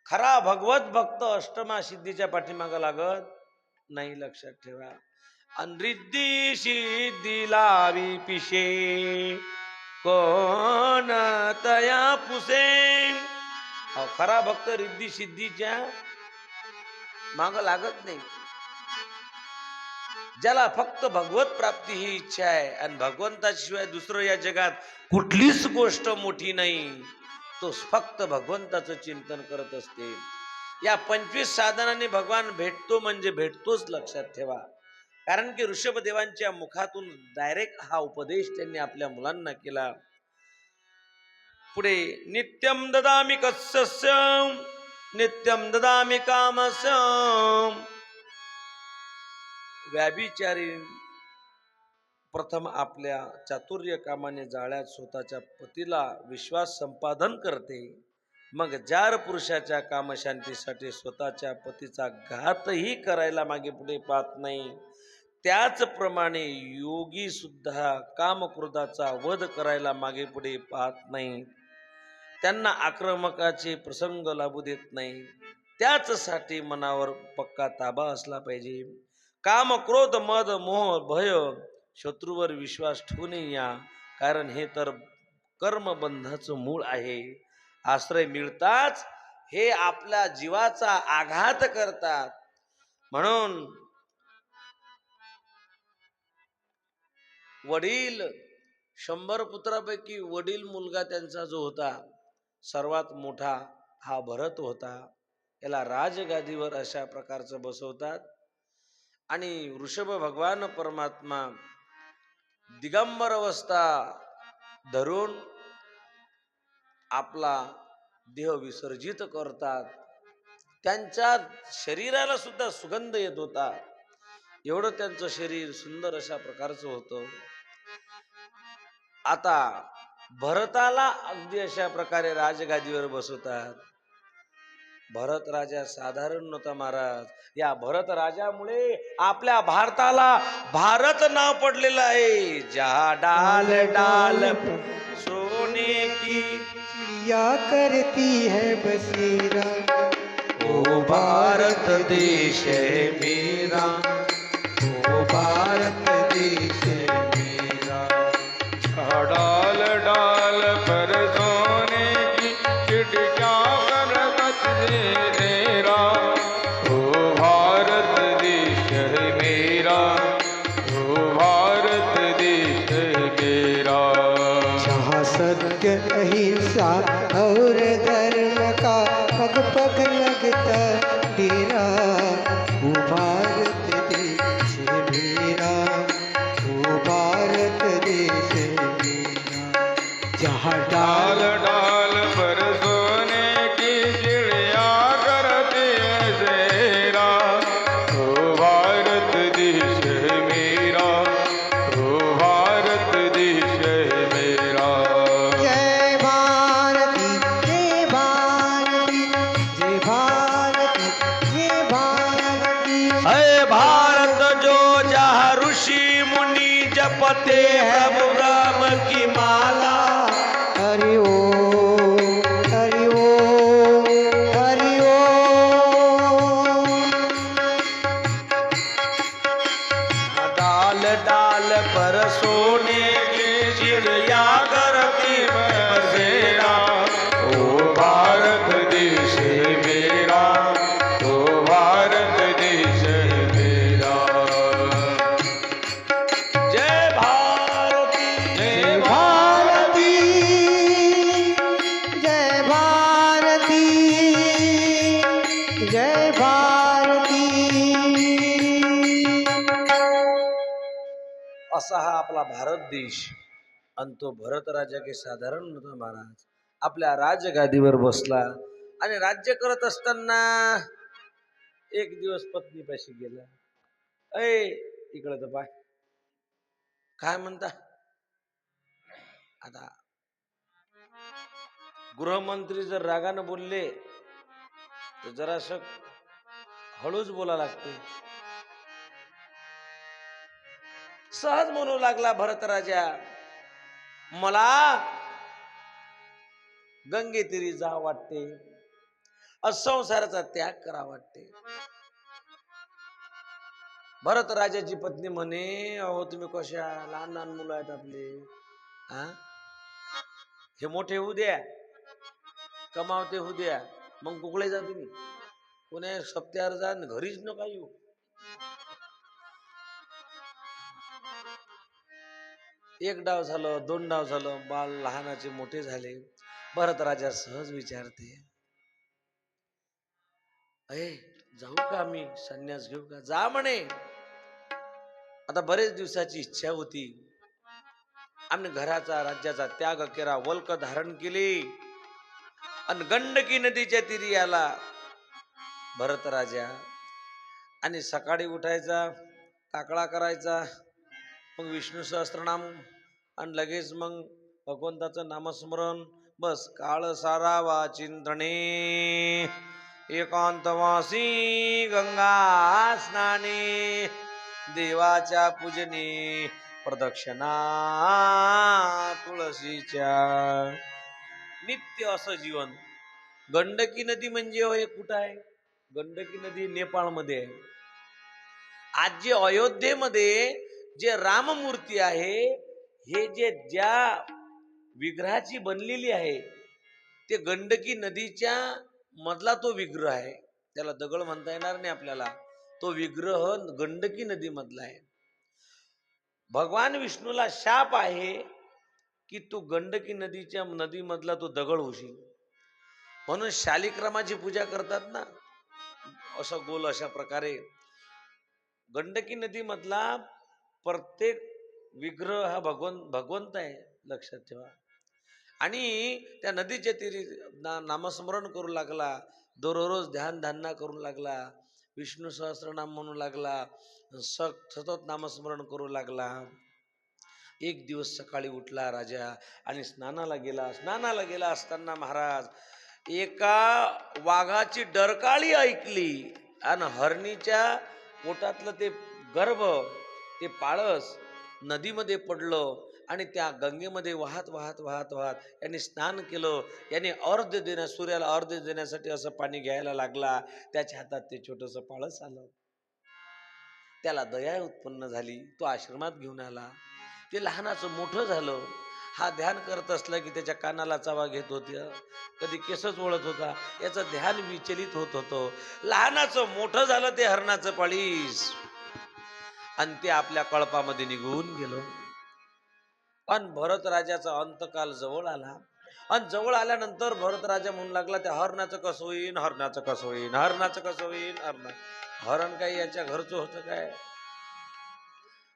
खरा भगवत भक्त अष्टमा सिद्धीच्या पाठीमागं लागत नाही, लक्षात ठेवा. आणि रिद्धी सिद्धी लावी पिशे कोण तया पुसे. खरा भक्त रिद्धी सिद्धीच्या माग लागत नाही. ज्याला फक्त भगवत प्राप्ती ही इच्छा आहे आणि भगवंताशिवाय दुसरं या जगात कुठलीच गोष्ट मोठी नाही, तो फक्त भगवंताचं चिंतन करत असते. या 25 साधनांनी भगवान भेटतो म्हणजे भेटतोच, लक्षात ठेवा. कारण की ऋषभदेवांच्या मुखातून डायरेक्ट हा उपदेश त्यांनी आपल्या मुलांना केला. पुढे नित्यम ददामि कस्स्य नित्यम ददामि कामस्य. व्याभिचारी प्रथम आपल्या चातुर्य कामाने जाळ्यात स्वतःच्या पतीला विश्वास संपादन करते, मग जार पुरुषाच्या कामशांतीसाठी स्वतःच्या पतीचा घातही करायला मागे पुढे पाहत नाही. त्याचप्रमाणे योगी सुद्धा कामक्रोधाचा वध करायला मागे पुढे पाहत नाही. त्यांना आक्रमकाचे प्रसंग लाभू देत नाही. त्याचसाठी मनावर पक्का ताबा असला पाहिजे. काम क्रोध मद मोह भय शत्रूवर विश्वास ठेवू नये या, कारण हे तर कर्मबंधाचं मूळ आहे. आश्रय मिळताच हे आपल्या जीवाचा आघात करतात. म्हणून वडील 100 पुत्रापैकी वडील मुलगा त्यांचा जो होता सर्वात मोठा हा भरत होता. याला राजगादीवर अशा प्रकारचं बसवतात. आणि ऋषभ भगवान परमात्मा दिगंबर अवस्था धरून आपला देह विसर्जित करतात. त्यांच्या शरीराला सुद्धा सुगंध येत होता. एवढं त्यांचं शरीर सुंदर अशा प्रकारचं होतं. आता भरताला अगदी अशा प्रकारे राजगादीवर बसवतात. भरत राजा साधारण नव्हता महाराज. या भरत राजामुळे आपल्या भारताला भारत नाव पडलेलं आहे. जहा डाल डाल सोने की चिड़िया करती है बसेरा, ओ भारत देश है मेरा, ओ भारत देश है मेरा. डाल डाल पर सोने की चिड़िया करवत दे तेरा, ओ भारत देश है मेरा, ओ भारत देश है मेरा. जहाँ सत्य अहिंसा और धर्म का पग पग लगता डेरा, वो भारत देश है मेरा, वो भारत देश है मेरा. जहाँ डाल डाल डाल पर सोने की चिड़िया करती है सेरा, ओ भारत देश है मेरा, ओ भारत देश है मेरा. जय भारती जय भारती जय भारती जय भारती. अय भारत जो जहाँ ऋषि मुनि जपते हैं प्रभु राम की माला. हरि ओम हरि ओम हरि ओम. डाल डाल पर सोने की चिड़िया करती बसेरा, ओ भारत देश है मेरा, ओ भारत देश है मेरा. जय भारती जय भारती जय भारती जय भारती. असा हा आपला भारत देश. आणि तो भरत राजा काही साधारण नव्हता महाराज. आपल्या राजगादीवर बसला आणि राज्य करत असताना एक दिवस पत्नीपाशी गेला. अय इकडं तर पाय काय म्हणता. आता गृहमंत्री जर रागानं बोलले तर जरासं हळूच बोला लागते. सहज म्हणू लागला भरत राजा, मला गंगेतीरी जा वाटते, संसाराचा त्याग करा वाटते. भरत राजाची पत्नी म्हणे, अहो तुम्ही कशा लहान लहान मुलं आहेत आपले, हा हे मोठे होऊ द्या, कमावते होऊ द्या, मग कुकडे जा तुम्ही, कोण्या सप्त्यावर जा, घरीच नका येऊ. एक डाव झालं, दोन डाव झालं, बाल लहानाचे मोठे झाले. भरत राजा सहज विचारते, अरे जाऊ का आम्ही, संन्यास घेऊ का. जा म्हणे. आता बरेच दिवसाची इच्छा होती. आम्ही घराचा राज्याचा त्याग केला, वल्क धारण केले आणि गंडकी नदीच्या तीरी आला भरत राजा. आणि सकाळी उठायचा, काकळा करायचा, मग विष्णू सहस्त्रनाम आणि लगेच मग भगवंताचं नामस्मरण. बस काळ सारावा चिंतणे, एकांतवासी गंगा स्नाने, देवाच्या पूजने प्रदक्षिणा तुळशीच्या. नित्य असं जीवन. गंडकी नदी म्हणजे हे कुठं आहे. गंडकी नदी नेपाळमध्ये आहे. आज जे अयोध्येमध्ये जे राममूर्ती आहे, हे जे ज्या विग्रहाची बनलेली आहे, ते गंडकी नदीच्या मधला तो विग्रह आहे. त्याला दगड म्हणता येणार नाही आपल्याला. तो विग्रह गंडकी नदी मधला आहे. भगवान विष्णूला शाप आहे की तू गंडकी नदीच्या नदीमधला तो दगड होशील. म्हणून शालिग्रामाची पूजा करतात ना, असं गोल अशा प्रकारे. गंडकी नदी मधला प्रत्येक विग्रह हा भगवंत आहे, लक्षात ठेवा. आणि त्या नदीच्या तीरी नामस्मरण करू लागला, दररोज ध्यान धारणा करू लागला, विष्णू सहस्रनाम म्हणू लागला, सतत नामस्मरण करू लागला. एक दिवस सकाळी उठला राजा आणि स्नानाला गेला असताना महाराज एका वाघाची डरकाळी ऐकली आणि हरणीच्या पोटातलं ते गर्भ, ते पाळस नदीमध्ये पडलं आणि त्या गंगेमध्ये वाहत वाहत वाहत वाहत यांनी स्नान केलं. याने सूर्याला अर्घ्य देण्यासाठी असं पाणी घ्यायला लागला. त्याच्या हातात ते छोटंसं पाळस आलं. त्याला दया उत्पन्न झाली, तो आश्रमात घेऊन आला. ते लहानाचं मोठं झालं. हा ध्यान करत असला की त्याच्या कानाला चावा घेत होत्या, कधी केसच ओळत होता, याचं ध्यान विचलित होत होतं. लहानाचं मोठं झालं ते हरणाचं पाळीस आणि ते आपल्या कळपामध्ये निघून गेलं. पण भरत राजाचा अंतकाल जवळ आला आणि जवळ आल्यानंतर भरत राजा म्हणू लागला, त्या हरणाचं कसं होईन, हरणाचं कसं होईन, हरणाचं कसं होईन. हरण काही याच्या घरचं होतं काय?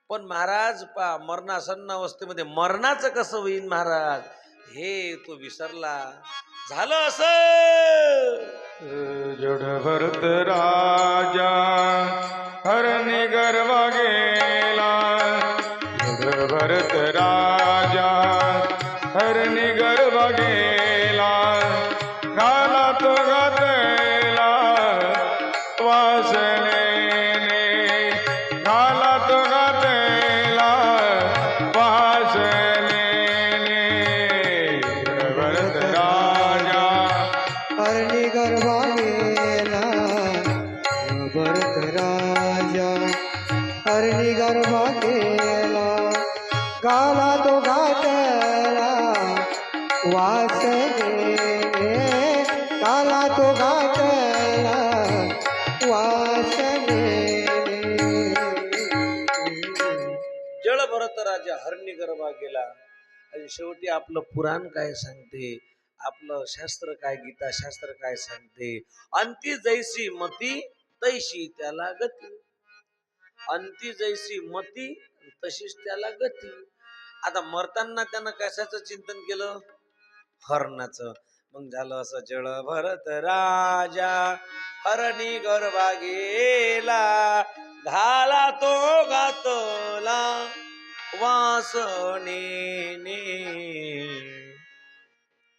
पण महाराज मरणासन्न अवस्थेमध्ये मरणाचं कसं होईन महाराज, हे तो विसरला. झालं असं, जड भरत राजा हरणी गर्वा गेला, जड भरत राजा हरणी गर्वा गेला, घाला तो घातला वासनेने, घाला तो घातला वासनेने. जड भरत राजा हरणी गर्भा गेला भरत राजा, हरणी गर्भा गेला, गाला तो घातला वासनेने, गाला तो घातला वासनेने. जळ भरत राजा हरणी गर्भा गेला. आणि शेवटी आपलं पुराण काय सांगते, आपलं शास्त्र काय, गीता शास्त्र काय सांगते, अंती जैसी मती तैशी त्याला गती. अंती जैसी मती तशीच त्याला गती. आता मरताना त्यानं कशाचं चिंतन केलं, हरणाचं. मग झालं असं, जळ भरत राजा हरणी गर्भा गेला, घाला तो घातला वासनेने.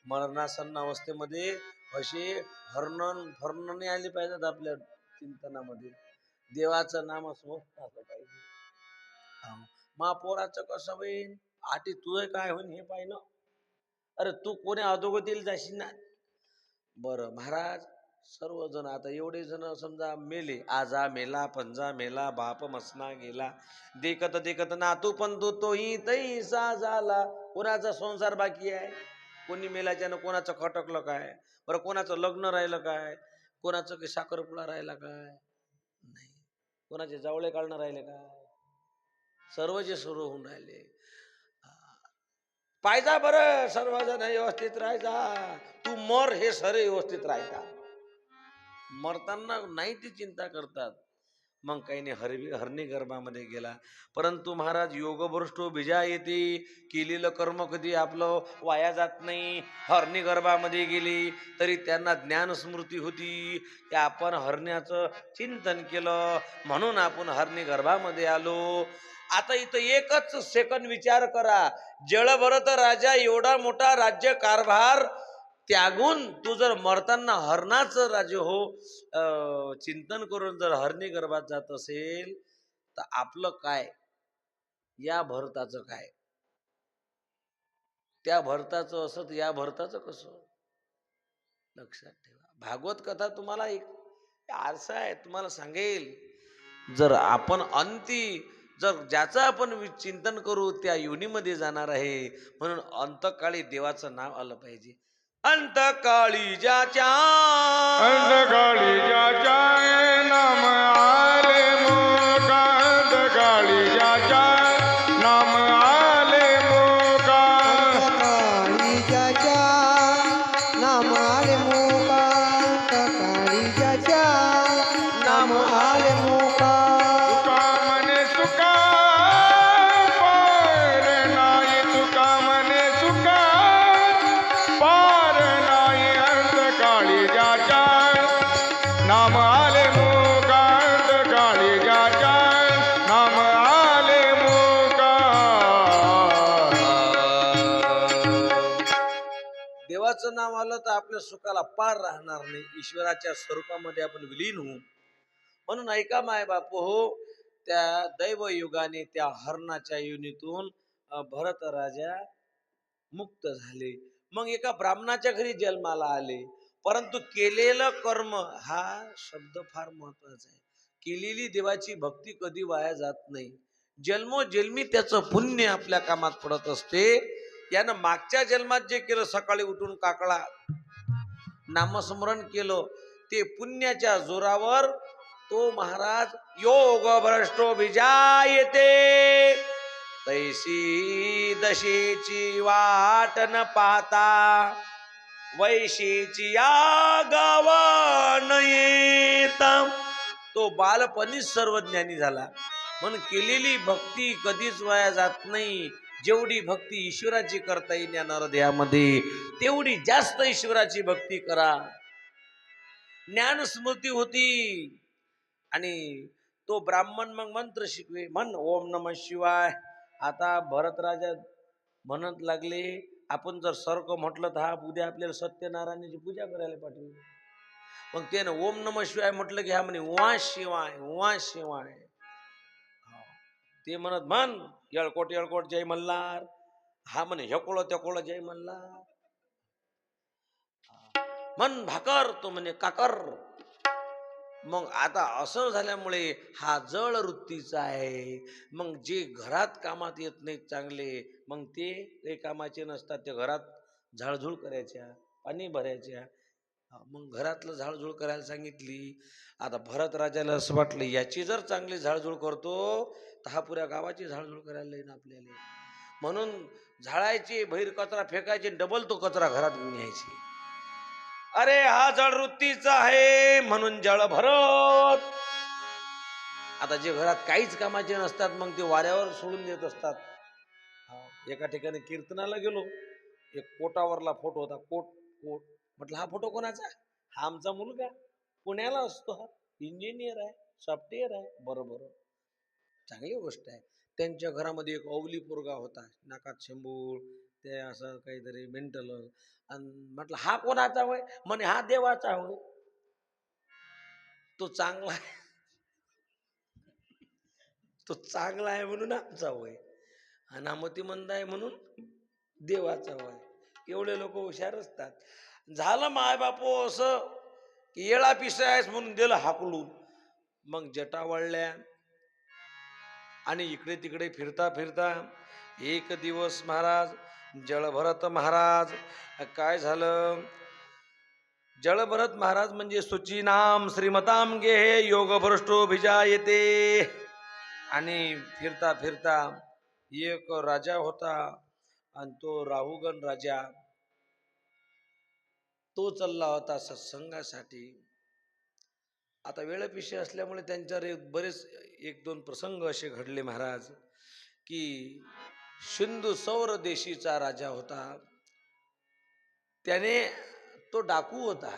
मरणासन्न अवस्थेमध्ये असे हरणने आले पाहिजेत आपल्या चिंतनामध्ये. देवाचं नाम स्मरण असं पाहिजे. महापोराचं कसं होईन, आटी तुझं काय होईन हे पाहिलं. अरे तू कोणी अधोगतीला जाशील ना. बरं महाराज, सर्वजण आता एवढे जण समजा मेले, आजा मेला, पंजा मेला, बाप मसना गेला, देखत देखत नातू पण तोही तैसा झाला. कोणाचा संसार बाकी आहे, कोणी मेल्याच्यानं कोणाचं खटकलं काय, बरं कोणाचं लग्न राहिलं काय, कोणाचं की साखरपुडा राहिला काय, नाही. कोणाचे जावळे काढणं राहिले काय, सर्वचे सर्व होऊन राहिले. पाहिजा बरं, सर्वजण व्यवस्थित राहायचा, तू मर हे सरे व्यवस्थित राहायचा. मरताना नाही ती चिंता करतात. मग काही नाही, हरणी गर्भामध्ये गेला. परंतु महाराज योगभ्रष्ट बीजा येते, केलेलं कर्म कधी आपलं वाया जात नाही. हरणी गर्भामध्ये गेली तरी त्यांना ज्ञान स्मृती होती की आपण हरण्याचं चिंतन केलं म्हणून आपण हरणी गर्भामध्ये आलो. आता इथं एकच सेकंद विचार करा, जळ भरत राजा एवढा मोठा राज्य कारभार त्यागून तू जर मरताना हरणाचं राज्य चिंतन करून जर हरणी गर्भात जात असेल तर आपलं काय, या भरताचं काय, त्या भरताचं असं या भरताचं कसं. लक्षात ठेवा, भागवत कथा तुम्हाला एक आरसा आहे, तुम्हाला सांगेल. जर आपण जर ज्याचं आपण चिंतन करू त्या योनीमध्ये जाणार आहे. म्हणून अंतकाळी देवाचं नाव आलं पाहिजे. अंतकाळी ज्याच्या नाम आले मोका, अंतकाळी ज्याच्या नाम आले मोका, अंतकाळी ज्याच्या नाम आले मोका, अंतकाळी ज्याच्या नाम आले मोका, सुका म्हणे सुका ईश्वराचं नाव आलं तर आपल्या सुखाला पार राहणार नाही, ईश्वराच्या स्वरूपामध्ये आपण विलीन होऊ. म्हणून ऐका माय बापू हो, त्या दैवयुगाने त्या हरणाच्या योनीतून भरत राजा मुक्त झाले. मग एका ब्राह्मणाच्या घरी जन्माला आले. परंतु केलेलं कर्म, हा शब्द फार महत्वाचा आहे. केलेली देवाची भक्ती कधी वाया जात नाही. जन्मोजन्मी त्याचं पुण्य आपल्या कामात पडत असते. यानं मागच्या जन्मात जे केलं, सकाळी उठून काकडा नामस्मरण केलं, ते पुण्याच्या जोरावर तो महाराज योग भ्रष्टो विजायते, तैसी दशेची वाट न पाहता वैशीची या गावा न येता. तो बालपणीच सर्वज्ञानी झाला. म्हणून केलेली भक्ती कधीच वाया जात नाही. जेवढी भक्ती ईश्वराची करता येईल या नरदेहामध्ये, तेवढी जास्त ईश्वराची भक्ती करा. ज्ञान स्मृती होती. आणि तो ब्राह्मण मग मंत्र शिकवे, म्हण ओम नमः शिवाय. आता भरत राजा म्हणत लागले, आपण जर सर्क म्हटलं तर हा उद्या आपल्याला सत्यनारायणाची पूजा करायला पाठवेल. मग त्यानं ओम नमः शिवाय म्हटलं की हा म्हणे वा शिवाय वा शिवाय. ते म्हणत म्हण येळकोट येळकोट जय मल्हार. हा म्हणे हेकोळ तेकोळ जय मल्हार. म्हण भाकर, तो म्हणे काकर. मग आता असं झाल्यामुळे हा जळ वृत्तीचा आहे. मग जे घरात कामात येत नाहीत चांगले, मग ते काही कामाचे नसतात. ते घरात झाडझूड करायच्या, पाणी भरायच्या. मग घरातलं झाडझूड करायला सांगितली. आता भरत राजाला असं वाटलं, याची जर चांगली झाडझूड करतो तर हा पुऱ्या गावाची झाडझूड करायला येईल आपल्याला. म्हणून झाडायची, बाहेर कचरा फेकायची, डबल तो कचरा घरात घेऊन यायची. अरे हा जळ वृत्तीचा आहे म्हणून जळ भरत. आता जे घरात काहीच कामाचे नसतात, मग ते वाऱ्यावर सोडून देत असतात. एका ठिकाणी कीर्तनाला गेलो, एक कोटावरला फोटो होता. कोट म्हटलं हा फोटो कोणाचा? हा आमचा मुलगा, पुण्याला असतो, हा इंजिनियर आहे, सॉफ्टवेअर आहे. बरोबर, चांगली गोष्ट आहे. त्यांच्या घरामध्ये एक अवली पोरगा होता, नाकात शेंबूळ, ते असं काहीतरी मेंटल. आणि म्हटलं हा कोणाचा होय? म्हणे हा देवाचा होय. तो चांगला आहे, तो चांगला आहे म्हणून आमचा होय, अनामतीमंद आहे म्हणून देवाचा होय. एवढे लोक हुशार असतात. झालं माय बापू असं की येळा पिसा आहेस म्हणून दिलं हाकलून. मग जटा वळल्या आणि इकडे तिकडे फिरता फिरता एक दिवस महाराज जळभरत महाराज, काय झालं, जळभरत महाराज म्हणजे सुचीनाम श्रीमताम गे योग भ्रष्टो भिजायते. आणि फिरता फिरता एक राजा होता, आणि तो राहुगण राजा, तो चालला होता सत्संगासाठी. आता वेळपिशे असल्यामुळे त्यांच्यावर बरेच एक दोन प्रसंग असे घडले महाराज, की सिंधू सौर देशीचा राजा होता. त्याने, तो डाकू होता,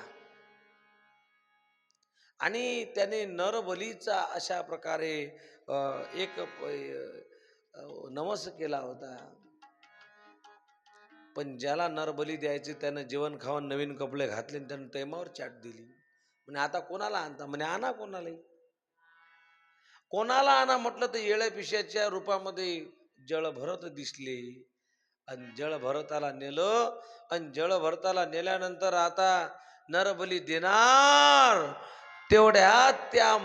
आणि त्याने नरबलीचा अशा प्रकारे एक नवस केला होता. पण ज्याला नरबली द्यायचे त्यानं जेवण खावण, नवीन कपडे घातले, त्यानं तैमावर चाट दिली. म्हणे आता कोणाला आणता? म्हणे आणा कोणालाही. कोणाला आणा म्हटलं तर येळ्यापिशाच्या रूपामध्ये जळभरत दिसले. आणि जळभरताला नेलं. आणि जळभरताला नेल्यानंतर आता नरबली देणार तेवढ्यात त्या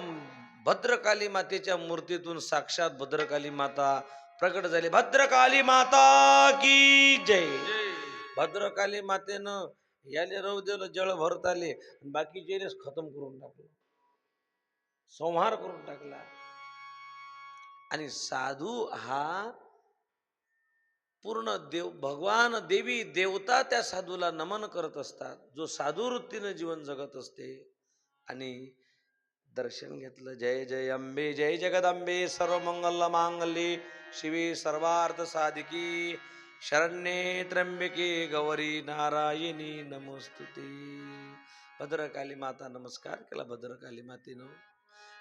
भद्रकाली मातेच्या मूर्तीतून साक्षात भद्रकाली माता प्रकट झाली. भद्रकाली माता की जय. भद्रकाली मातेनं याले राहू दिलं जळ भरत आले, बाकीचे खतम करून टाकलं, संहार करून टाकला. आणि साधू हा पूर्ण देव, भगवान, देवी, देवता त्या साधूला नमन करत असतात, जो साधू वृत्तीनं जीवन जगत असते. आणि दर्शन घेतलं. जय जय अंबे, जय जगदंबे, सर्व मंगल मांगल्ये शिवे सर्वार्थ साधिकी, शरण्ये त्र्यंबके गौरी नारायणी नमोस्तुते. भद्रकाली माता नमस्कार केला. भद्रकाली मातेनं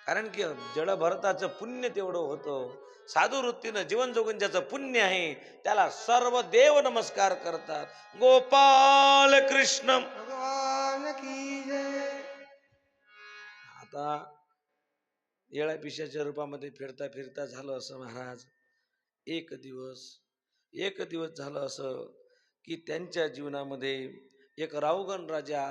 कारण की जडभरताचं पुण्य तेवढं होतं. साधू वृत्तीनं जीवन जगून ज्याचं पुण्य आहे त्याला सर्व देव नमस्कार करतात. गोपाल कृष्ण. भगवान की जय. आता येळा पिशाच्या रूपामध्ये फिरता फिरता झालं असं महाराज, एक दिवस एक दिवस झालं असं की त्यांच्या जीवनामध्ये एक रावगण राजा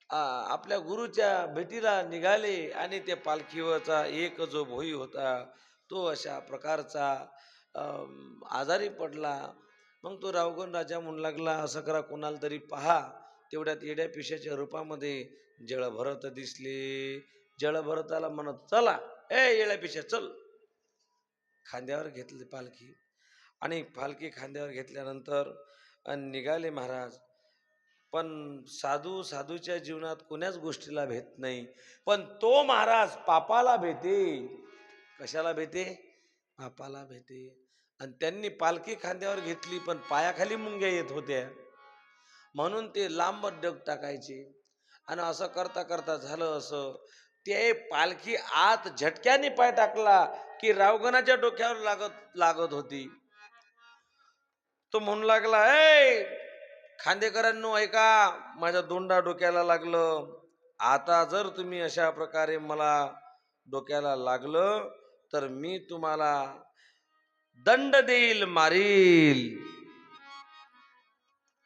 आपल्या गुरुच्या भेटीला निघाले आणि त्या पालखीवरचा एक जो भोई होता तो अशा प्रकारचा आजारी पडला. मग तो रावगण राजा म्हणू लागला, असं करा कोणाला तरी पहा. तेवढ्यात येड्या पिशाच्या रूपामध्ये जळभरत दिसले. जळभरताला म्हणत, चला ए येड्या पिशा चल. खांद्यावर घेतली पालखी आणि पालखी खांद्यावर घेतल्यानंतर निघाले महाराज. पण साधूच्या जीवनात कोण्याच गोष्टीला भेट नाही, पण तो महाराज पापाला भेटे. कशाला भेटे? पापाला भेटे. आणि त्यांनी पालखी खांद्यावर घेतली पण पायाखाली मुंग्या येत होत्या, म्हणून ते लांब डग टाकायचे. आणि असं करता करता झालं असं, ते पालखी आत झटक्याने पाय टाकला की रावगणाच्या डोक्यावर लागत होती. तो म्हणू लागला, ए खांदेकरांनो ऐका, माझ्या दोंडा डोक्याला लागलं. आता जर तुम्ही अशा प्रकारे मला डोक्याला लागलं तर मी तुम्हाला दंड देईल, मारील.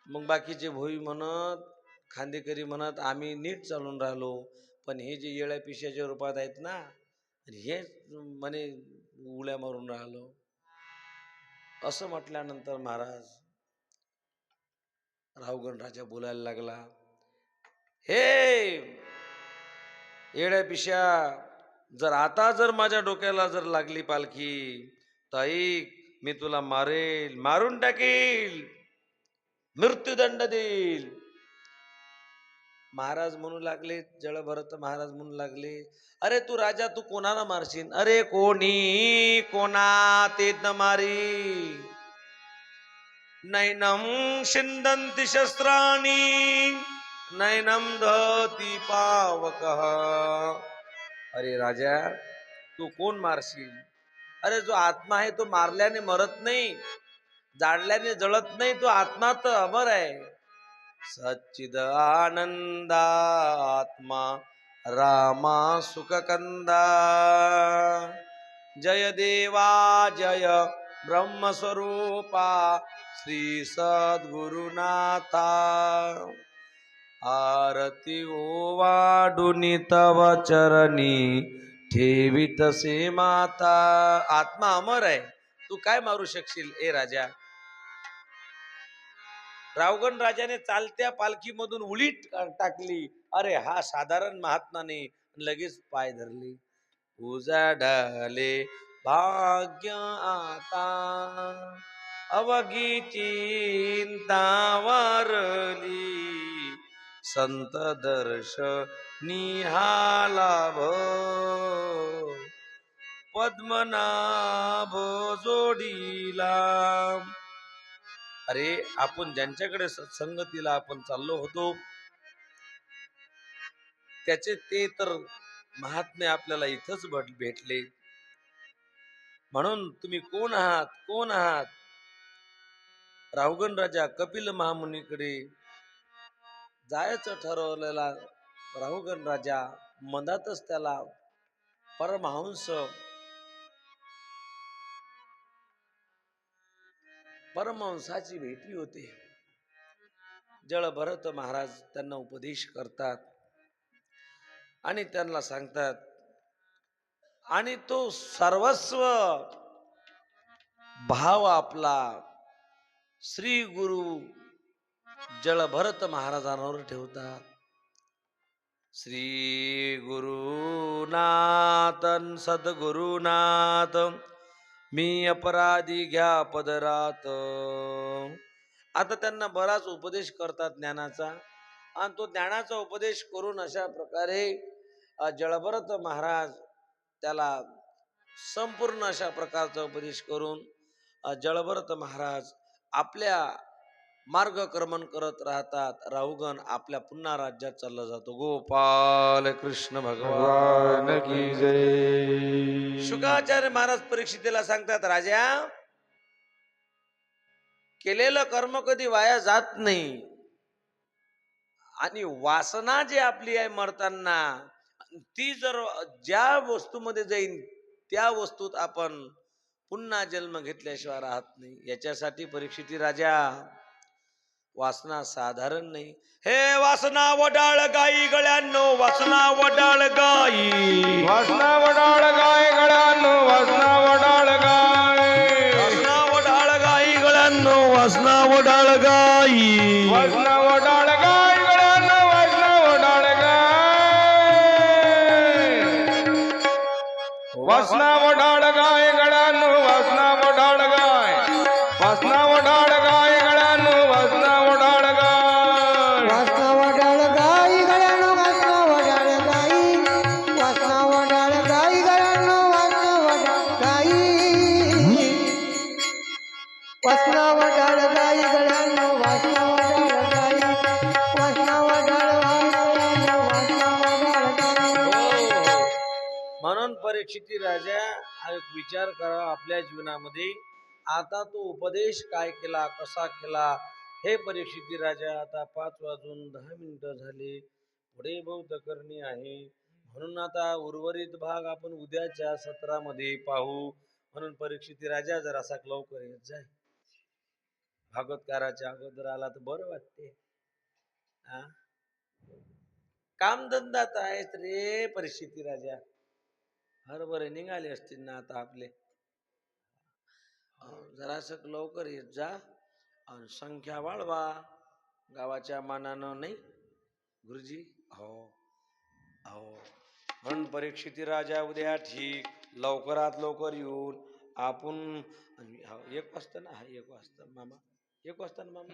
मग बाकीचे भोई म्हणत, खांदेकरी म्हणत, आम्ही नीट चालून राहिलो, पण हे जे येळ्या पिशाच्या रूपात आहेत ना, हे म्हणे उड्या मारून राहिलो. असं म्हटल्यानंतर महाराज रावगण राजा बोलायला लागला, हे येड्या पिशा, जर आता जर माझ्या डोक्याला जर लागली पालखी तर ऐक, मी तुला मारेल, मारून टाकील, मृत्यूदंड देईल. महाराज म्हणू लागले, जळभरत महाराज म्हणू लागले, अरे तू राजा, तू कोणाला मारशील? अरे कोणी कोणा ते न मारी. नैनम शिंदंती शस्त्राणी नैनम दहती पावकः. अरे राजा, तू कोण मारशील? अरे जो आत्मा आहे तो मारल्याने मरत नाही, जाळल्याने जळत नाही, तो आत्मा तर अमर आहे. सच्चिद आनंदा आत्मा रामा सुखकंदा. जय देवा जय ब्रह्मस्वरूपा श्री सद्गुरुनाथा. आरती ओवाडुनी तव चरणी ठेवीतसे माता. आत्मा अमर आहे, तू काय मारू शकशील ए राजा? रावगण राजाने चालत्या पालखीमधून उडी टाकली. अरे हा साधारण महात्मा नाही, लगेच पाय धरले. उजाडले भाग्य आता अवघी चिंता वारली. संत दर्शनी हा लाभ पद्मनाभ जोडीला. अरे आपण ज्यांच्याकडे सत्संगतीला आपण चाललो होतो त्याचे ते तर महात्मे आपल्याला इथंच भेटले. म्हणून तुम्ही कोण आहात, कोण आहात? रावगण राजा कपिल महामुनीकडे जायचं ठरवलेला रावगण राजा मधातच त्याला परमहंसाची भेटी होते. जळभरत महाराज त्यांना उपदेश करतात आणि त्यांना सांगतात, आणि तो सर्वस्व भाव आपला श्री गुरु जळभरत महाराजांवर ठेवतात. श्री गुरुनाथन सद्गुरुनाथ मी अपराधी घ्या पदरात. आता त्यांना बराच उपदेश करतात ज्ञानाचा, आणि तो ज्ञानाचा उपदेश करून अशा प्रकारे जळभरत महाराज त्याला संपूर्ण अशा प्रकारचा उपदेश करून जळभरत महाराज आपल्या मार्गक्रमण करत राहतात. राहुगण आपल्या पुन्हा राज्यात चालला जातो. गोपाल कृष्ण भगवान भगवान की जय. शुकाचार्य महाराज परीक्षितीला सांगतात, राजा केलेलं कर्म कधी वाया जात नाही. आणि वासना जी आपली आहे मरताना, ती जर ज्या वस्तूमध्ये जाईल त्या वस्तूत आपण पुन्हा जन्म घेतल्याशिवाय राहत नाही. याच्यासाठी परीक्षिती राजा वासना साधारण नाही. हे वासना वडाळ गाई गळ्यांनो, वासना वडाळ गाई, वासना वडाळ गाय गळ्यांनो, वासना वडाळ गाय, वासना वडाळ गाई गळ्यांनो, वासना वडाळ गाई, वासना वडाळ गाय गळ्यांनो, वासना वडाळ गाय, वासना वडाळ गाय गळ्यांनो, वासना वडाळ गाय, वासना वडाळ गाय गळ्यांनो, वासना वडाळ गाय, वासना वडाळ गाई गळ्यानो, वासना वडाळ गाई, वासना वडाळ गाई गळ्यानो, वासना वडाळ गाई, वासना वडाळ गाई गळ्यानो, वासना वडाळ गाई, वासना वडाळ गाई गळ्यानो, वासना वडाळ गाई. म्हणून परीक्षिती राजा हा एक विचार करा आपल्या जीवनामध्ये. आता तो उपदेश काय केला, कसा केला, हे परीक्षिती राजा. आता 5:10 झाले, पुढे बौद्ध करणी आहे. म्हणून आता उर्वरित भाग आपण उद्याच्या सत्रामध्ये पाहू. म्हणून परीक्षिती राजा जरासा लवकर येत जाय. भागवतकाराच्या अगोदर आला तर बरं वाटते. कामधंदात आहेत रे परीक्षिती राजा. हरभरे निघाले असतील ना आता आपले. जरास लवकर येत जा आणि संख्या वाढवा गावाच्या मानानं, नाही गुरुजी? हो हो. म्हणून परीक्षिती राजा उद्या ठीक लवकरात लवकर येऊन आपण 1 वाजता ना, 1 वाजता मामा, 1 वाजता ना मामा,